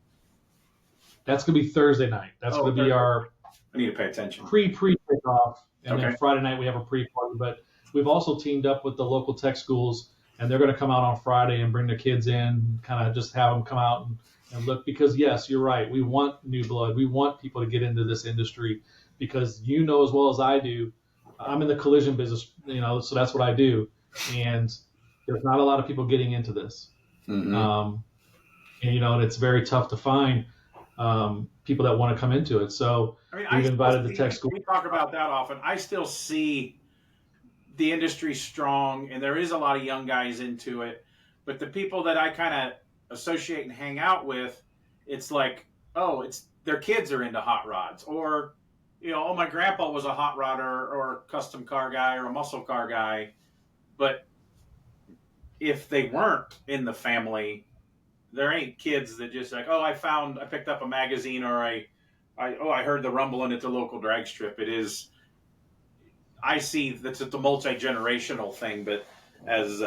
That's going to be Thursday night. That's going to be our I need to pay attention. pre-kickoff. And then Friday night we have a pre-party. But we've also teamed up with the local tech schools, and they're going to come out on Friday and bring their kids in, kind of just have them come out and look. Because, yes, you're right. We want new blood. We want people to get into this industry because you know as well as I do, I'm in the collision business, you know, so that's what I do. And there's not a lot of people getting into this. Mm-hmm. And, you know, and it's very tough to find people that want to come into it. So we've invited the tech school. We talk about that often. I still see the industry strong, and there is a lot of young guys into it. But the people that I kind of associate and hang out with, it's like, oh, their kids are into hot rods, or you know, oh, my grandpa was a hot rodder or a custom car guy or a muscle car guy. But if they weren't in the family, there ain't kids that just like, oh, I picked up a magazine, or I heard the rumbling at the local drag strip. It is, I see that's the multi-generational thing, but as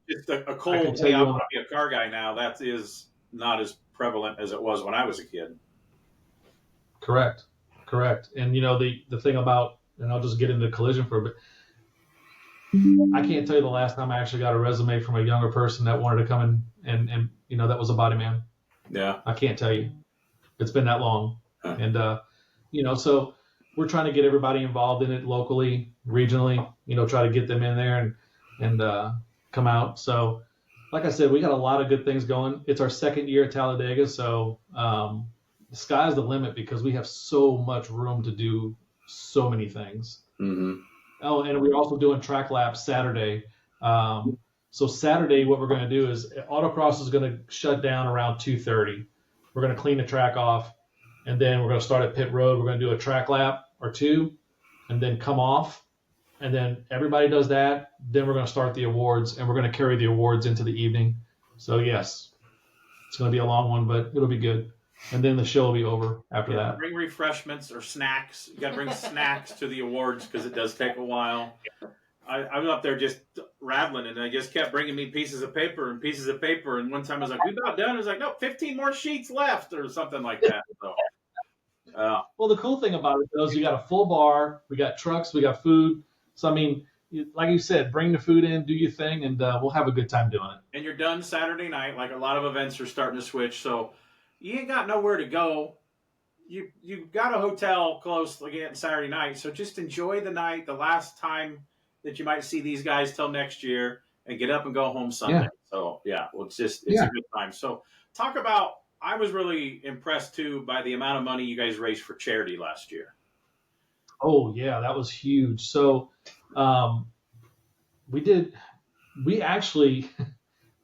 just a cold, hey, I want to be a car guy now, that is not as prevalent as it was when I was a kid. Correct. And you know, the thing about, and I'll just get into collision for a bit. I can't tell you the last time I actually got a resume from a younger person that wanted to come in and you know, that was a body man. Yeah. I can't tell you. It's been that long. Huh. And, you know, so we're trying to get everybody involved in it locally, regionally, try to get them in there and come out. So like I said, we got a lot of good things going. It's our second year at Talladega. So the sky's the limit because we have so much room to do so many things. Mm-hmm. Oh, and we're also doing track laps Saturday. So Saturday, what we're going to do is autocross is going to shut down around 2:30. We're going to clean the track off, and then we're going to start at pit road. We're going to do a track lap or two, and then come off, and then everybody does that. Then we're going to start the awards, and we're going to carry the awards into the evening. So yes, it's going to be a long one, but it'll be good. And then the show will be over after that. Bring refreshments or snacks. You got to bring snacks to the awards because it does take a while. I was up there just rattling, and I just kept bringing me pieces of paper. And one time I was like, "We about done?" I was like, "No, 15 more sheets left," or something like that. So, well, the cool thing about it though is you got a full bar. We got trucks. We got food. So I mean, like you said, bring the food in, do your thing, and we'll have a good time doing it. And you're done Saturday night. Like a lot of events are starting to switch, so you ain't got nowhere to go. You got a hotel close again Saturday night, so just enjoy the night. The last time that you might see these guys till next year, and get up and go home Sunday. Yeah. So it's a good time. So talk about. I was really impressed too by the amount of money you guys raised for charity last year. Oh yeah, that was huge. So we actually,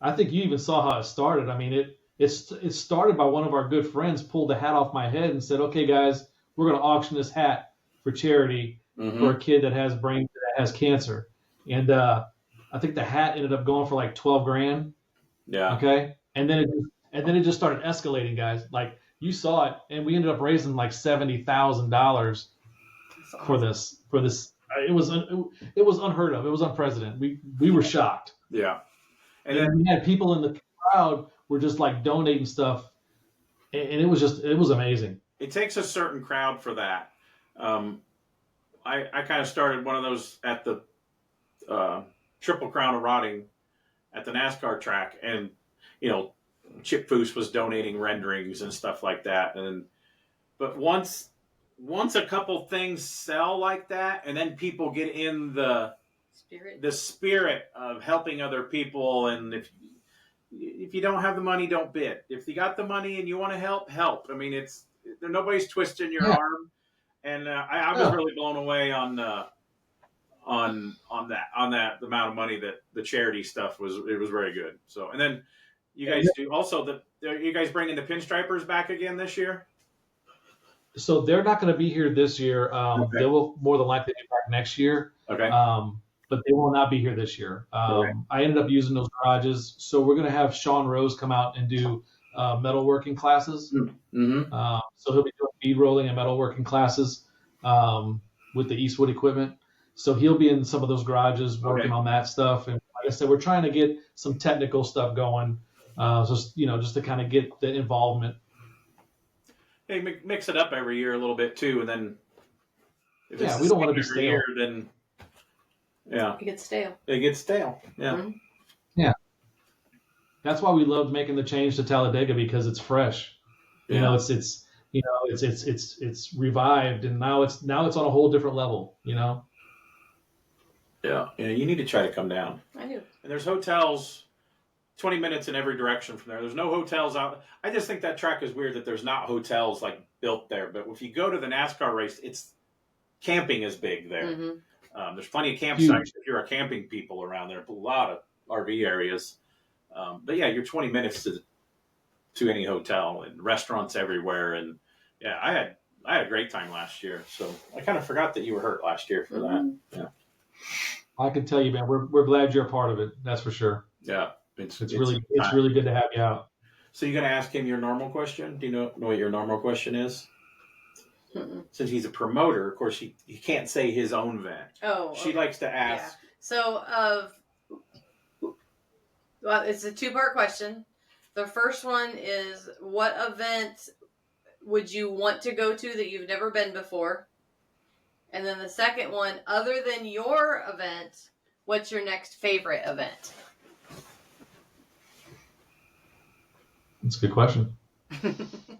I think you even saw how it started. I mean, it started by one of our good friends pulled the hat off my head and said, "Okay, guys, we're going to auction this hat for charity for a kid that has cancer." And I think the hat ended up going for like 12 grand. Yeah. Okay. And then it just started escalating, guys. Like you saw it, and we ended up raising like $70,000 for this. It was unheard of. It was unprecedented. We were shocked. Yeah. And then we had people in the crowd were just like donating stuff, and it was amazing. It takes a certain crowd for that. I kind of started one of those at the Triple Crown of Rotting at the NASCAR track, and Chip Foose was donating renderings and stuff like that. But once a couple things sell like that, and then people get in the spirit of helping other people, and if you don't have the money, don't bid. If you got the money and you want to help. I mean, nobody's twisting your arm, and I was really blown away on that the amount of money that the charity stuff was. It was very good. So, and then you guys do also you guys bringing the pinstripers back again this year? So they're not going to be here this year. Okay. They will more than likely be back next year. Okay. But they will not be here this year. Okay. I ended up using those garages. So we're going to have Sean Rose come out and do metalworking classes. Mm-hmm. So he'll be doing bead rolling and metalworking classes with the Eastwood equipment. So he'll be in some of those garages working on that stuff. And like I said, we're trying to get some technical stuff going, just to kind of get the involvement. Hey, mix it up every year a little bit too, and then we don't want to be stale. Year, then it gets stale. It gets stale. Yeah. Mm-hmm. Yeah. That's why we loved making the change to Talladega, because it's fresh. Yeah. It's revived, and now it's on a whole different level. Yeah. You need to try to come down. I do. And there's hotels 20 minutes in every direction from there. There's no hotels out. I just think that track is weird that there's not hotels like built there. But if you go to the NASCAR race, camping is big there. Mm-hmm. There's plenty of campsites if you're a camping people around there. A lot of RV areas. But yeah, you're 20 minutes to any hotel and restaurants everywhere. And yeah, I had a great time last year. So I kind of forgot that you were hurt last year for that. Yeah. I can tell you, man, we're glad you're a part of it. That's for sure. Yeah. It's really good to have you out. So you're going to ask him your normal question? Do you know what your normal question is? Mm-mm. Since he's a promoter, of course, he can't say his own event. Oh. She likes to ask. Yeah. So it's a two-part question. The first one is, what event would you want to go to that you've never been before? And then the second one, other than your event, what's your next favorite event? That's a good question. Well,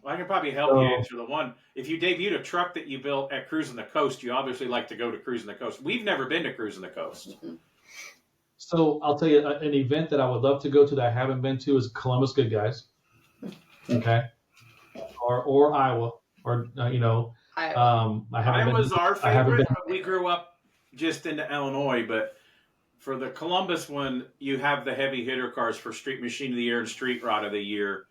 I can probably help you answer the one. If you debuted a truck that you built at Cruising the Coast, you obviously like to go to Cruising the Coast. We've never been to Cruising the Coast. So I'll tell you an event that I would love to go to that I haven't been to is Columbus Good Guys. Okay. Or Iowa, or Iowa. I haven't Iowa's been. our I haven't favorite. been. We grew up just into Illinois, but for the Columbus one, you have the heavy hitter cars for Street Machine of the Year and Street Rod of the Year.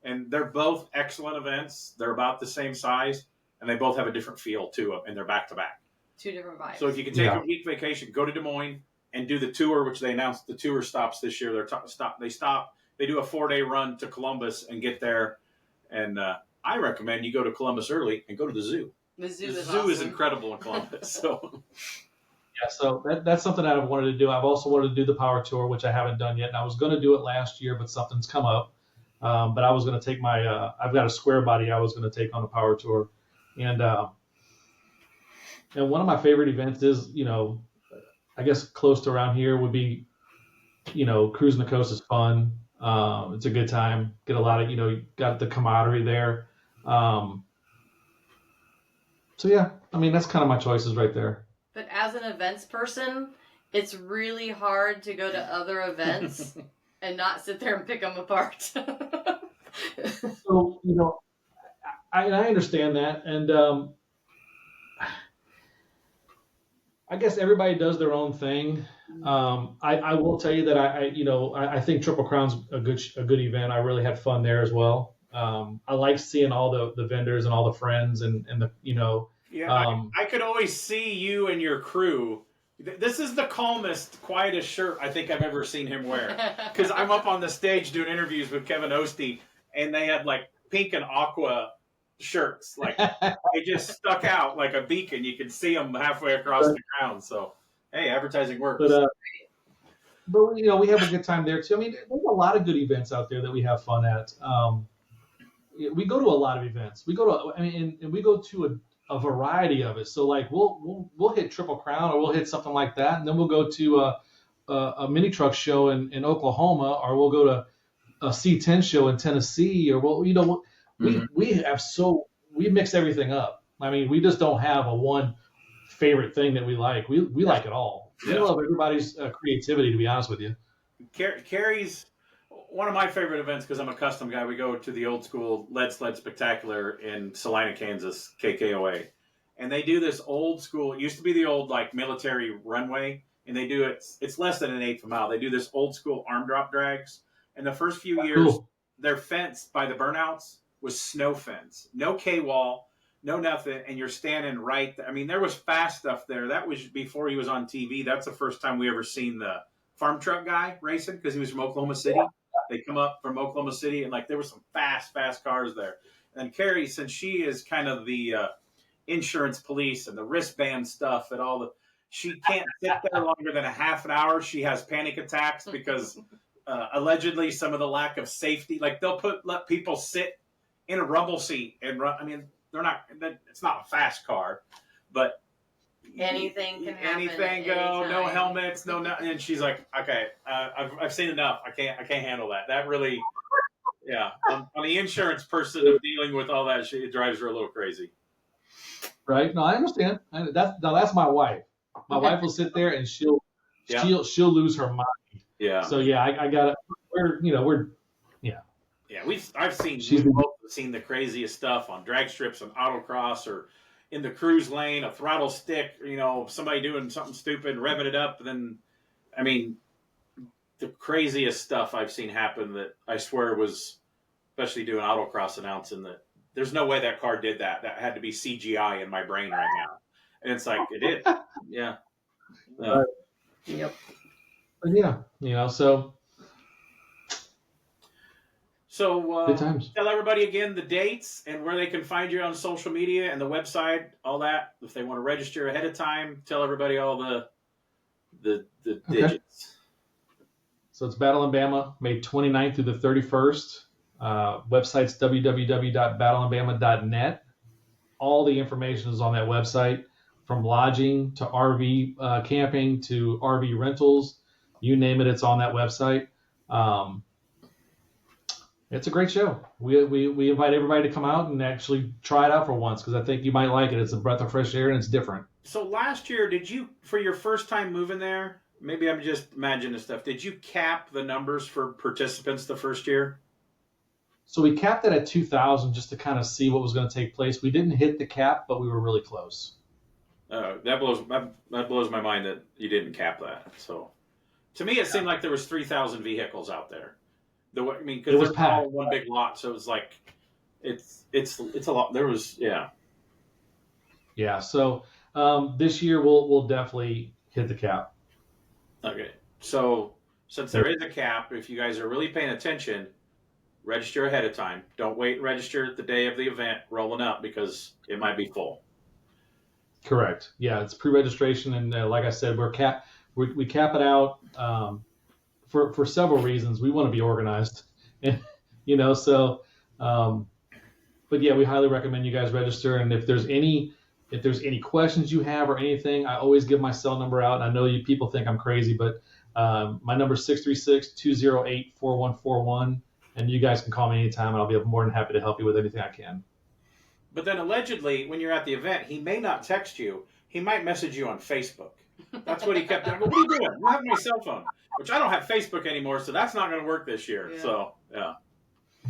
And they're both excellent events. They're about the same size, and they both have a different feel to them, and they're back to back. 2 different vibes. So if you can take a week vacation, go to Des Moines and do the tour, which they announced the tour stops this year. They do a 4-day run to Columbus and get there. And I recommend you go to Columbus early and go to the zoo. The zoo is incredible in Columbus. So Yeah, so that's something that I've wanted to do. I've also wanted to do the power tour, which I haven't done yet. And I was going to do it last year, but something's come up. But I was going to take I've got a square body I was going to take on the power tour. And one of my favorite events is, I guess close to around here would be, Cruising the Coast is fun. It's a good time. Get a lot of, got the camaraderie there. So yeah, I mean, that's kind of my choices right there. But as an events person, it's really hard to go to other events and not sit there and pick them apart. So, I understand that. And I guess everybody does their own thing. I will tell you that I think Triple Crown's a good event. I really had fun there as well. I like seeing all the vendors and all the friends and the. Yeah, I could always see you and your crew. This is the calmest, quietest shirt I think I've ever seen him wear. Because I'm up on the stage doing interviews with Kevin Ostie, and they had like pink and aqua shirts. Like they just stuck out like a beacon. You could see them halfway across the ground. So, hey, advertising works. But we have a good time there too. I mean, there's a lot of good events out there that we have fun at. We go to a lot of events. We go to, and we go to a variety of it. So like we'll hit Triple Crown or we'll hit something like that, and then we'll go to a mini truck show in Oklahoma, or we'll go to a C10 show in Tennessee, or we mix everything up. I mean, we just don't have a one favorite thing that we like. We like it all. We love everybody's creativity, to be honest with you. Carrie's one of my favorite events because I'm a custom guy. We go to the old school Lead Sled Spectacular in Salina, Kansas, KKOA. And they do this old school, it used to be the old like military runway, and they do it, it's less than an eighth of a mile. They do this old school arm drop drags. And the first few years, they're fenced by the burnouts with snow fence. No K-wall, no nothing, and you're standing right there. I mean, there was fast stuff there. That was before he was on TV. That's the first time we ever seen the farm truck guy racing because he was from Oklahoma City. They come up from Oklahoma City, and like there were some fast cars there. And Carrie, since she is kind of the insurance police and the wristband stuff and all she can't sit there longer than a half an hour. She has panic attacks because allegedly some of the lack of safety. Like they'll let people sit in a rumble seat and run. I mean, it's not a fast car, but anything can happen. Anything go. No helmets. No. And she's like, okay, I've seen enough. I can't handle that. That really, yeah. On the insurance person of dealing with all that, it drives her a little crazy. Right. No, I understand. That's my wife. My wife will sit there and she'll lose her mind. Yeah. So yeah, I got it. We've both seen the craziest stuff on drag strips and autocross or in the cruise lane, a throttle stick, somebody doing something stupid, revving it up. And then, I mean, the craziest stuff I've seen happen that I swear was, especially doing autocross announcing that there's no way that car did that. That had to be CGI in my brain right now. And it's like, it did. Yeah. Yep. Yeah. So good times. Tell everybody again the dates and where they can find you on social media and the website, all that. If they want to register ahead of time, tell everybody all the digits. So it's Battle in Bama, May 29th through the 31st. Website's www.battleandbama.net. All the information is on that website, from lodging to RV camping to RV rentals. You name it, it's on that website. It's a great show. We invite everybody to come out and actually try it out for once because I think you might like it. It's a breath of fresh air and it's different. So last year, did you, for your first time moving there, maybe I'm just imagining this stuff, did you cap the numbers for participants the first year? So we capped it at 2,000 just to kind of see what was going to take place. We didn't hit the cap, but we were really close. That blows my mind that you didn't cap that. So to me, it seemed like there was 3,000 vehicles out there. Because they're all one big lot, so it was like it's a lot. There was Yeah. So this year we'll definitely hit the cap. Okay. So since there is a cap, if you guys are really paying attention, register ahead of time. Don't wait and register the day of the event rolling up because it might be full. Correct. Yeah, it's pre-registration, and like I said, we cap it out for several reasons. We want to be organized, and but yeah, we highly recommend you guys register. And if there's any questions you have or anything, I always give my cell number out. And I know you people think I'm crazy, but my number is 636-208-4141. And you guys can call me anytime, and I'll be more than happy to help you with anything I can. But then allegedly, when you're at the event, he may not text you. He might message you on Facebook. That's what he kept doing. What are you doing? I have my cell phone, which I don't have Facebook anymore, so that's not going to work this year. Yeah. So, yeah.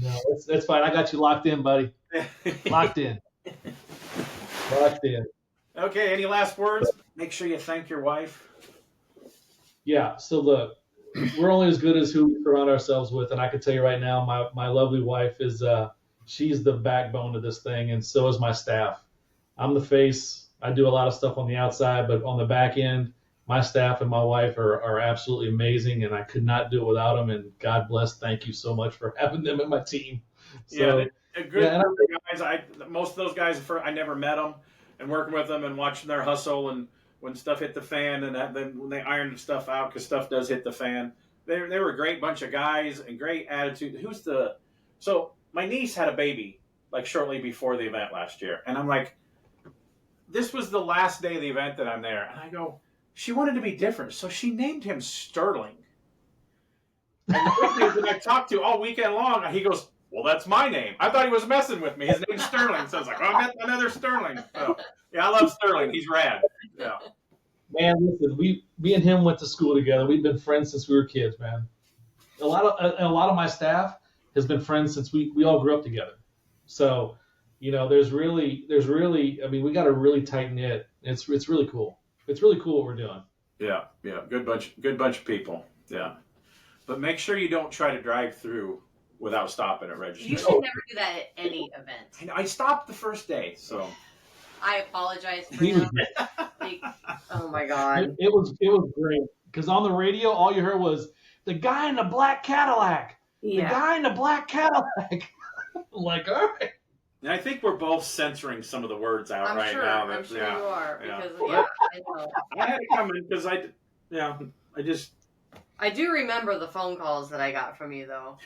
No, that's fine. I got you locked in, buddy. Locked in. Locked in. Okay, any last words? Make sure you thank your wife. Yeah, so look, we're only as good as who we surround ourselves with, and I can tell you right now, my lovely wife is she's the backbone of this thing, and so is my staff. I'm the face. I do a lot of stuff on the outside, but on the back end, my staff and my wife are absolutely amazing, and I could not do it without them. And God bless, thank you so much for having them in my team. So, yeah, good guys. Most of those guys, I never met them, and working with them and watching their hustle and when stuff hit the fan and then when they ironed stuff out because stuff does hit the fan. They were a great bunch of guys and great attitude. So my niece had a baby like shortly before the event last year, and I'm like, this was the last day of the event that I'm there, and I go, she wanted to be different, so she named him Sterling. And the I talked to all weekend long, he goes, well, that's my name. I thought he was messing with me. His name's Sterling. So I was like, I met another Sterling. So, yeah, I love Sterling. He's rad. Yeah. Man, listen, me and him went to school together. We've been friends since we were kids, man. A lot of my staff has been friends since we all grew up together. So, there's really, I mean, we got a really tight knit. It's really cool. It's really cool what we're doing. Yeah. Good bunch of people. Yeah. But make sure you don't try to drive through without stopping at registration. You should never do that at any event. I stopped the first day, so. I apologize for him. Oh my God. It was great because on the radio, all you heard was the guy in the black Cadillac. Yeah. The guy in the black Cadillac. I'm like, all right. And I think we're both censoring some of the words out now. I'm sure you are because I know. I had to come in because I do remember the phone calls that I got from you though.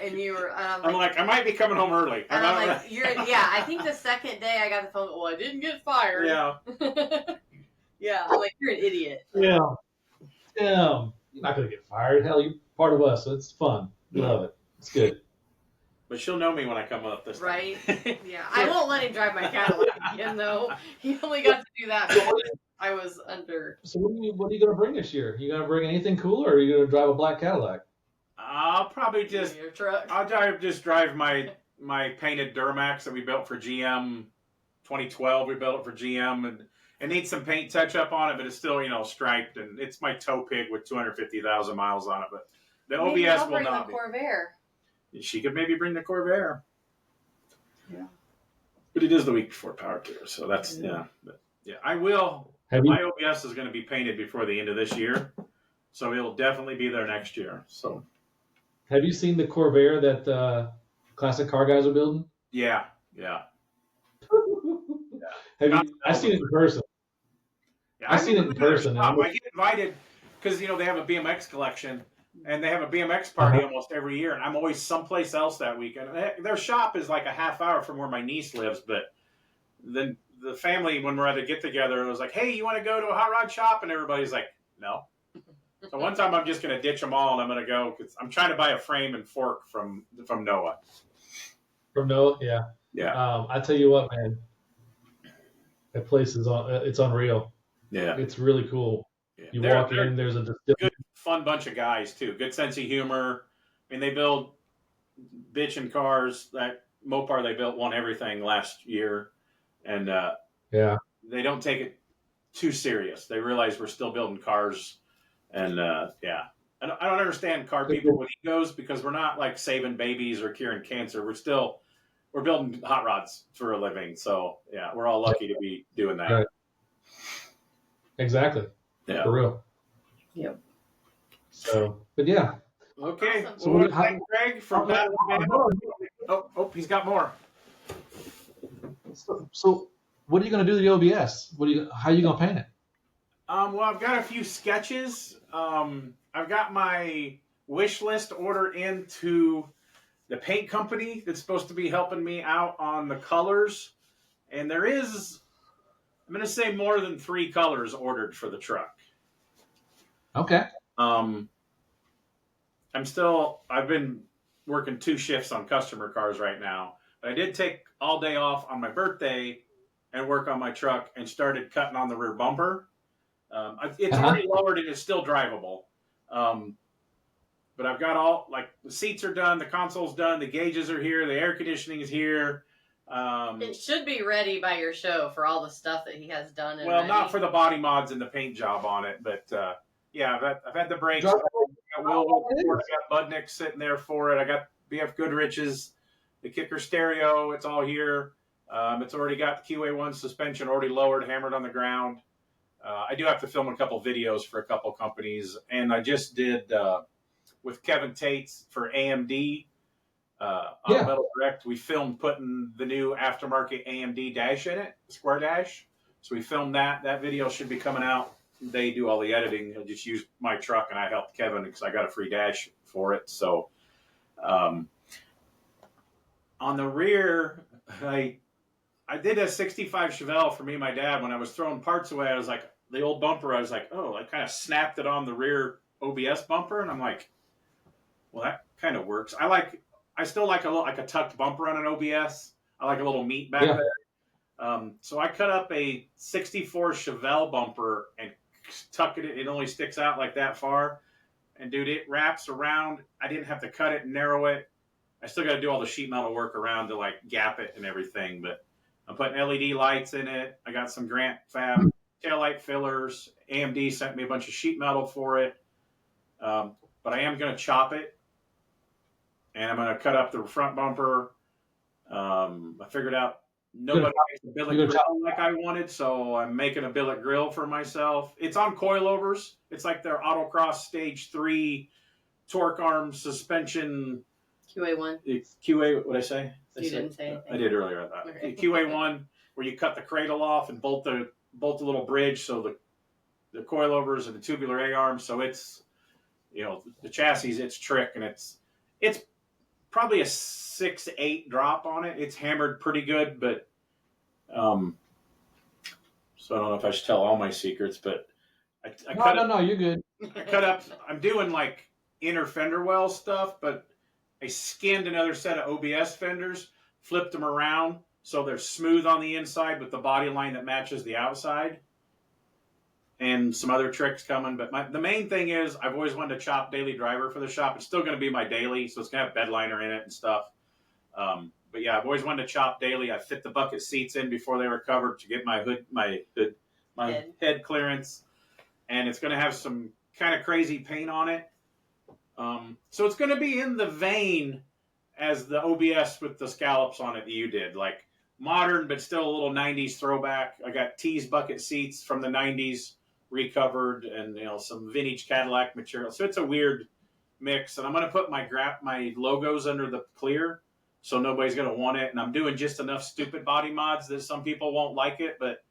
And you were. I'm like, I might be coming home early. And I'm like, I think the second day I got the phone. Well, I didn't get fired. Yeah. Yeah. I'm like, you're an idiot. Yeah. You're not gonna get fired. Hell, you're part of us. So it's fun. We love it. It's good. But she'll know me when I come up this time. Right? Yeah. I won't let him drive my Cadillac again, though. He only got to do that because I was under. So what are you going to bring this year? You going to bring anything cool, or are you going to drive a black Cadillac? I'll probably just your truck. I'll just drive my painted Duramax that we built for GM. 2012, we built it for GM, and it needs some paint touch up on it, but it's still striped, and it's my tow pig with 250,000 miles on it. But the maybe OBS I'll will bring not the be. Corvair. She could maybe bring the Corvair. Yeah. But it is the week before Power Tour, so that's But I will. My OBS is going to be painted before the end of this year, so it'll definitely be there next year. So. Have you seen the Corvair that classic car guys are building? Yeah. I've seen it in person. Yeah, I've seen it in person. I get invited because they have a BMX collection. And they have a BMX party almost every year, and I'm always someplace else that weekend. Their shop is like a half hour from where my niece lives, but then the family, when we're at a get-together, it was like, hey, you want to go to a hot rod shop? And everybody's like, no. So one time I'm just going to ditch them all and I'm going to go because I'm trying to buy a frame and fork from Noah. From Noah, yeah. Yeah. I tell you what, man, that place it's unreal. Yeah. It's really cool. Yeah. You walk in, there's a good, fun bunch of guys too. Good sense of humor. I mean, they build bitchin' cars. That Mopar they built won everything last year, and yeah, they don't take it too serious. They realize we're still building cars, and yeah. I don't understand car people with egos because we're not like saving babies or curing cancer. We're building hot rods for a living. So yeah, we're all lucky to be doing that. Right. Exactly. Yeah. For real. Yep. So, but yeah. Okay. Awesome. So well, thank Craig from that. Oh, he's got more. So what are you going to do to the OBS? How are you going to paint it? Well, I've got a few sketches. I've got my wish list order into the paint company that's supposed to be helping me out on the colors. And there is, I'm going to say more than 3 colors ordered for the truck. Okay. I've been working 2 shifts on customer cars right now. But I did take all day off on my birthday and work on my truck and started cutting on the rear bumper. It's already lowered and it's still drivable. But I've got the seats are done, the console's done, the gauges are here, the air conditioning is here. It should be ready by your show for all the stuff that he has done. And well, not for the body mods and the paint job on it, but yeah, I've had the brakes. I got Budnick sitting there for it. I got BF Goodrich's, the kicker stereo. It's all here. It's already got the QA1 suspension already lowered, hammered on the ground. I do have to film a couple videos for a couple companies, and I just did with Kevin Tates for AMD on Metal Direct. We filmed putting the new aftermarket AMD dash in it, square dash. So we filmed that. That video should be coming out. They do all the editing. I just used my truck, and I helped Kevin because I got a free dash for it. So on the rear, I did a 65 Chevelle for me and my dad. When I was throwing parts away, I was like, the old bumper, I was like, oh, I kind of snapped it on the rear OBS bumper. And I'm like, well, that kind of works. I still like a tucked bumper on an OBS. I like a little meat back there. So I cut up a 64 Chevelle bumper and tuck it. It only sticks out like that far. And dude, it wraps around. I didn't have to cut it and narrow it. I still got to do all the sheet metal work around to like gap it and everything, but I'm putting LED lights in it. I got some Grant Fab taillight fillers. AMD sent me a bunch of sheet metal for it. But I am going to chop it. And I'm going to cut up the front bumper. I figured out nobody makes a billet grill like I wanted, so I'm making a billet grill for myself. It's on coilovers. It's like their autocross stage 3 torque arm suspension. QA1. QA, what did I say? You didn't say anything. I did earlier. I thought. Okay. QA1, where you cut the cradle off and bolt the little bridge, so the coilovers and the tubular A-arms. So it's, the chassis, it's trick, and it's probably a 6-8 drop on it. It's hammered pretty good, but so I don't know if I should tell all my secrets, but No, you're good. I cut up. I'm doing like inner fender well stuff, but I skinned another set of OBS fenders, flipped them around so they're smooth on the inside with the body line that matches the outside, and some other tricks coming. But the main thing is I've always wanted to chop daily driver for the shop. It's still going to be my daily, so it's going to have bed liner in it and stuff. But yeah, I've always wanted to chop daily. I fit the bucket seats in before they were covered to get my head clearance, and it's going to have some kind of crazy paint on it. So it's going to be in the vein as the OBS with the scallops on it that you did, like modern but still a little 90s throwback. I got tease bucket seats from the 90s recovered, and some vintage Cadillac material. So it's a weird mix, and I'm going to put my logos under the clear, so nobody's going to want it. And I'm doing just enough stupid body mods that some people won't like it, but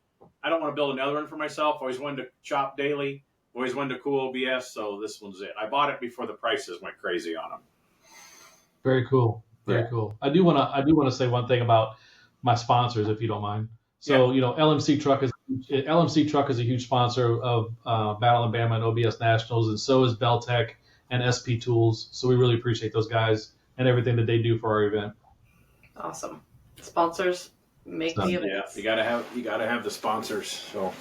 I don't want to build another one for myself. I always wanted to chop daily. Always wanted a cool OBS, so this one's it. I bought it before the prices went crazy on them. Very cool. Very cool. I do want to say one thing about my sponsors, if you don't mind. So, LMC Truck is LMC Truck is a huge sponsor of Battle and Bama and OBS Nationals, and so is Beltec and SP Tools. So we really appreciate those guys and everything that they do for our event. Awesome. Sponsors make the events. Yeah, you gotta have the sponsors. So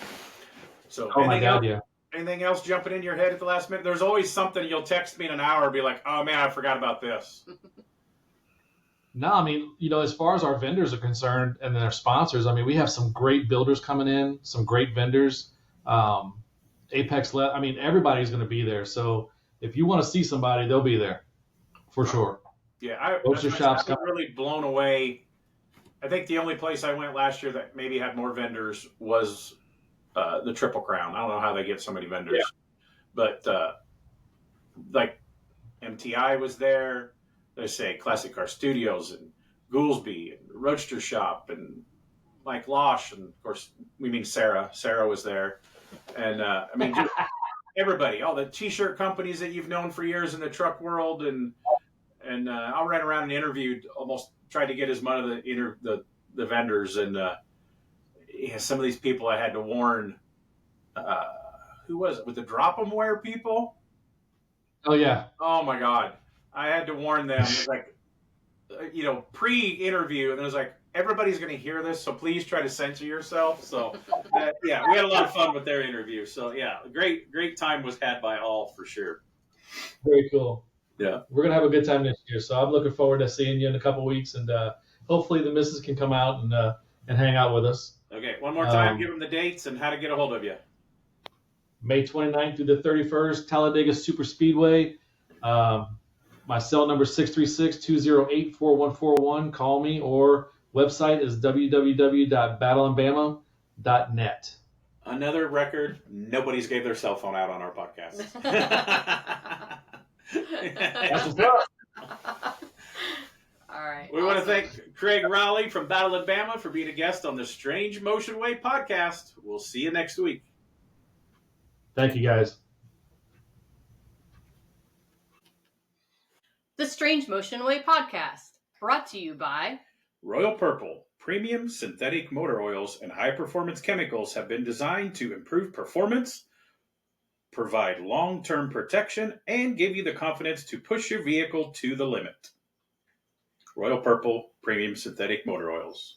Oh my God, yeah. Anything else jumping in your head at the last minute? There's always something you'll text me in an hour and be like, oh man, I forgot about this. No, I mean, as far as our vendors are concerned and their sponsors, I mean, we have some great builders coming in, some great vendors. Apex, I mean, everybody's going to be there. So if you want to see somebody, they'll be there for sure. Yeah, I was really blown away. I think the only place I went last year that maybe had more vendors was the Triple Crown. I don't know how they get so many vendors, but like MTI was there. They say Classic Car Studios and Goolsby and Roadster Shop and Mike Losh, and of course we mean Sarah. Sarah was there, and I mean just everybody, all the T-shirt companies that you've known for years in the truck world, and I ran around and interviewed, almost tried to get as much of the vendors, and some of these people I had to warn. Who was it with the drop 'em wear people? Oh yeah. Oh my God. I had to warn them, like, pre-interview, and it was like, everybody's going to hear this, so please try to censor yourself. So, we had a lot of fun with their interview. So, yeah, great time was had by all, for sure. Very cool. Yeah. We're going to have a good time next year, so I'm looking forward to seeing you in a couple of weeks, and hopefully the missus can come out and hang out with us. Okay, one more time, give them the dates and how to get a hold of you. May 29th through the 31st, Talladega Super Speedway. My cell number is 636-208-4141. Call me, or website is www.battleandbama.net. Another record. Nobody's gave their cell phone out on our podcast. That's what's up. All right. We want to thank Craig Rowley from Battle and Bama for being a guest on the Strange Motion Way podcast. We'll see you next week. Thank you, guys. The Strange Motion Way podcast, brought to you by Royal Purple. Premium synthetic motor oils and high-performance chemicals have been designed to improve performance, provide long-term protection, and give you the confidence to push your vehicle to the limit. Royal Purple Premium Synthetic Motor Oils.